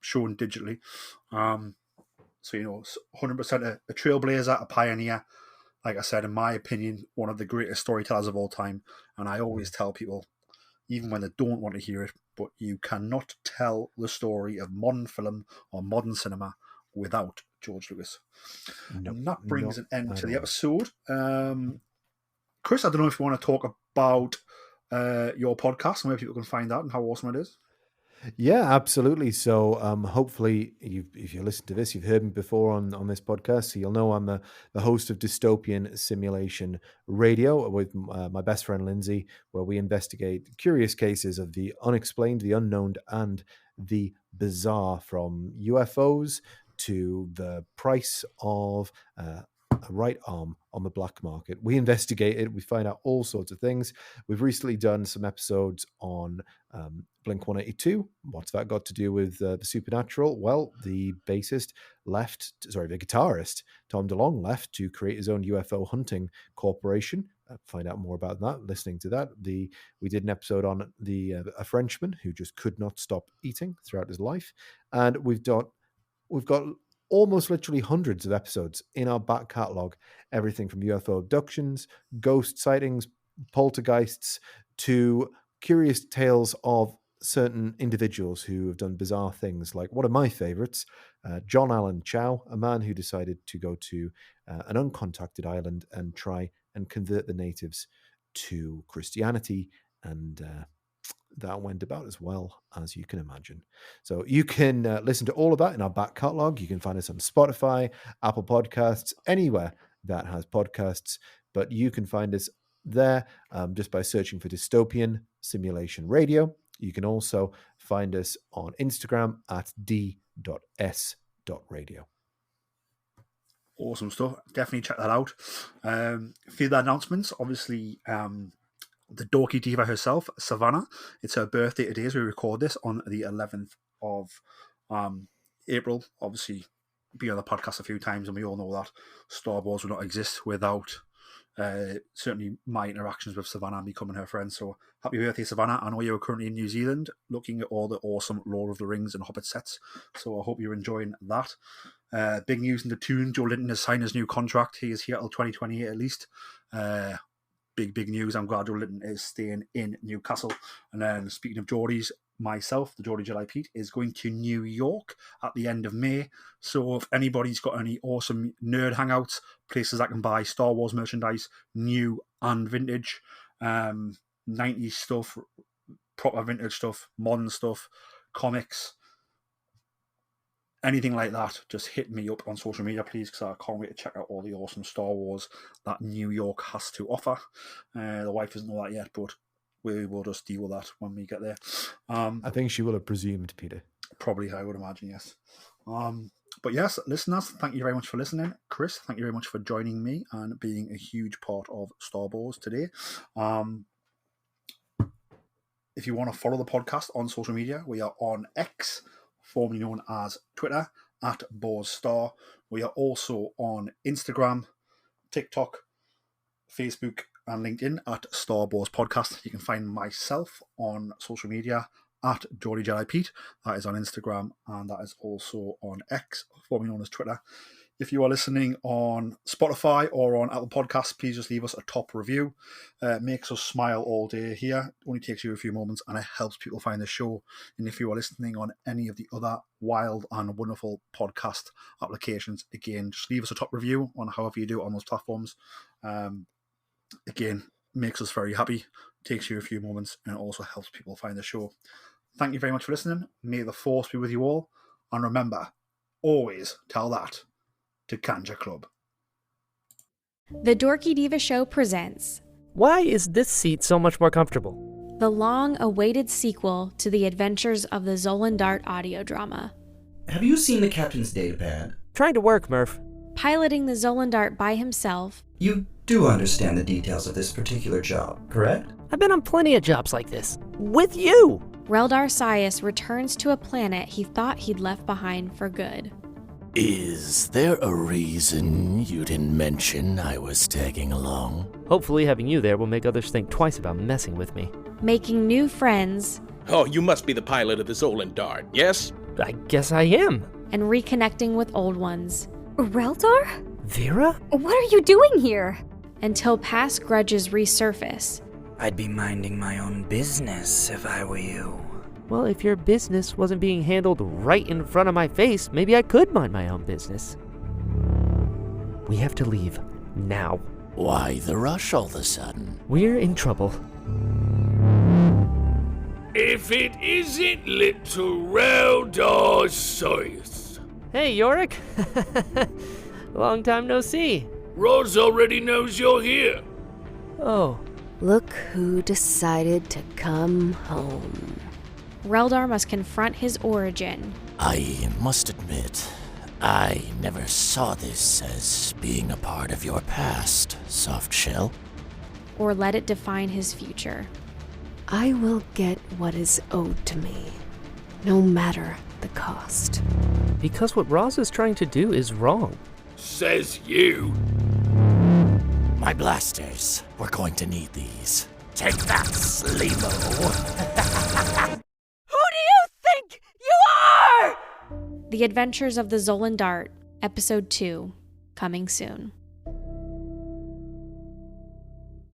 shown digitally. So, 100% a trailblazer, a pioneer. Like I said, in my opinion, one of the greatest storytellers of all time. And I always tell people, even when they don't want to hear it, but you cannot tell the story of modern film or modern cinema without George Lucas. No, and that brings an end to the all. episode. Chris, I don't know if you want to talk about your podcast and where people can find that and how awesome it is. Yeah, absolutely. So hopefully, if you listen to this, you've heard me before on this podcast, so you'll know I'm the host of Dystopian Simulation Radio with my best friend Lindsay, where we investigate curious cases of the unexplained, the unknown, and the bizarre, from UFOs to the price of a right arm on the black market. We investigate it. We find out all sorts of things. We've recently done some episodes on Blink 182. What's that got to do with the supernatural? Well, the guitarist, Tom DeLonge, left to create his own UFO hunting corporation. Find out more about that listening to that. We did an episode on a Frenchman who just could not stop eating throughout his life. And we've got almost literally hundreds of episodes in our back catalogue. Everything from UFO abductions, ghost sightings, poltergeists, to curious tales of certain individuals who have done bizarre things. Like one of my favorites, John Allen Chow, a man who decided to go to an uncontacted island and try and convert the natives to Christianity, and that went about as well as you can imagine. So you can listen to all of that in our back catalogue. You can find us on Spotify, Apple Podcasts, anywhere that has podcasts, but you can find us there just by searching for Dystopian Simulation Radio. You can also find us on Instagram at d.s.radio. Awesome stuff. Definitely check that out. A few of the announcements, obviously, the dorky diva herself, Savannah. It's her birthday today as we record this on the 11th of April. Obviously, been on the podcast a few times, and we all know that Star Wars would not exist without certainly my interactions with Savannah and becoming her friend. So happy birthday, Savannah. I know you're currently in New Zealand looking at all the awesome Lord of the Rings and Hobbit sets. So I hope you're enjoying that. Big news in the tune. Joe Linton has signed his new contract. He is here till 2028 at least. Big news. I'm glad Joe Linton is staying in Newcastle. And then speaking of Geordies, myself, the Geordie Jedi Pete, is going to New York at the end of May. So if anybody's got any awesome nerd hangouts, places that can buy Star Wars merchandise, new and vintage, 90s stuff, proper vintage stuff, modern stuff, comics, anything like that, just hit me up on social media, please, because I can't wait to check out all the awesome Star Wars that New York has to offer. The wife doesn't know that yet, but we will just deal with that when we get there. I think she will have presumed, Peter. Probably, I would imagine, yes. But yes, listeners, thank you very much for listening. Chris, thank you very much for joining me and being a huge part of Star Wars today. If you want to follow the podcast on social media, we are on X, formerly known as Twitter, at BorsStar. We are also on Instagram, TikTok, Facebook, and LinkedIn at Star Wars Podcast. You can find myself on social media at Geordie Jedi Pete. That is on Instagram, and that is also on X, formerly known as Twitter. If you are listening on Spotify or on Apple Podcasts, please just leave us a top review. It makes us smile all day here. It only takes you a few moments, and it helps people find the show. And if you are listening on any of the other wild and wonderful podcast applications, again, just leave us a top review on however you do it on those platforms. Again, makes us very happy, takes you a few moments, and also helps people find the show. Thank you very much for listening. May the Force be with you all. And remember, always tell that to Kanja Club. The Dorky Diva Show presents Why is this seat so much more comfortable? the long-awaited sequel to the adventures of the Zolan Dart audio drama. Have you seen the captain's datapad? Trying to work, Murph. Piloting the Zolan Dart by himself, You do understand the details of this particular job, correct? I've been on plenty of jobs like this. With you! Reldar Sias returns to a planet he thought he'd left behind for good. Is there a reason you didn't mention I was tagging along? Hopefully having you there will make others think twice about messing with me. Making new friends Oh, you must be the pilot of the Zolan Dart, yes? I guess I am. and reconnecting with old ones, Reldar? Vera? What are you doing here? until past grudges resurface. I'd be minding my own business if I were you. Well, if your business wasn't being handled right in front of my face, maybe I could mind my own business. We have to leave. Now. Why the rush all of a sudden? We're in trouble. If it isn't little Reldar Sias. Hey, Yorick. Long time no see. Roz already knows you're here. Oh. Look who decided to come home. Reldar must confront his origin, I must admit, I never saw this as being a part of your past, Softshell. or let it define his future. I will get what is owed to me, no matter the cost. Because what Roz is trying to do is wrong. Says you. My blasters. We're going to need these. Take that, Sleemo. Who do you think you are? The Adventures of the Zolan Dart, Episode 2, coming soon.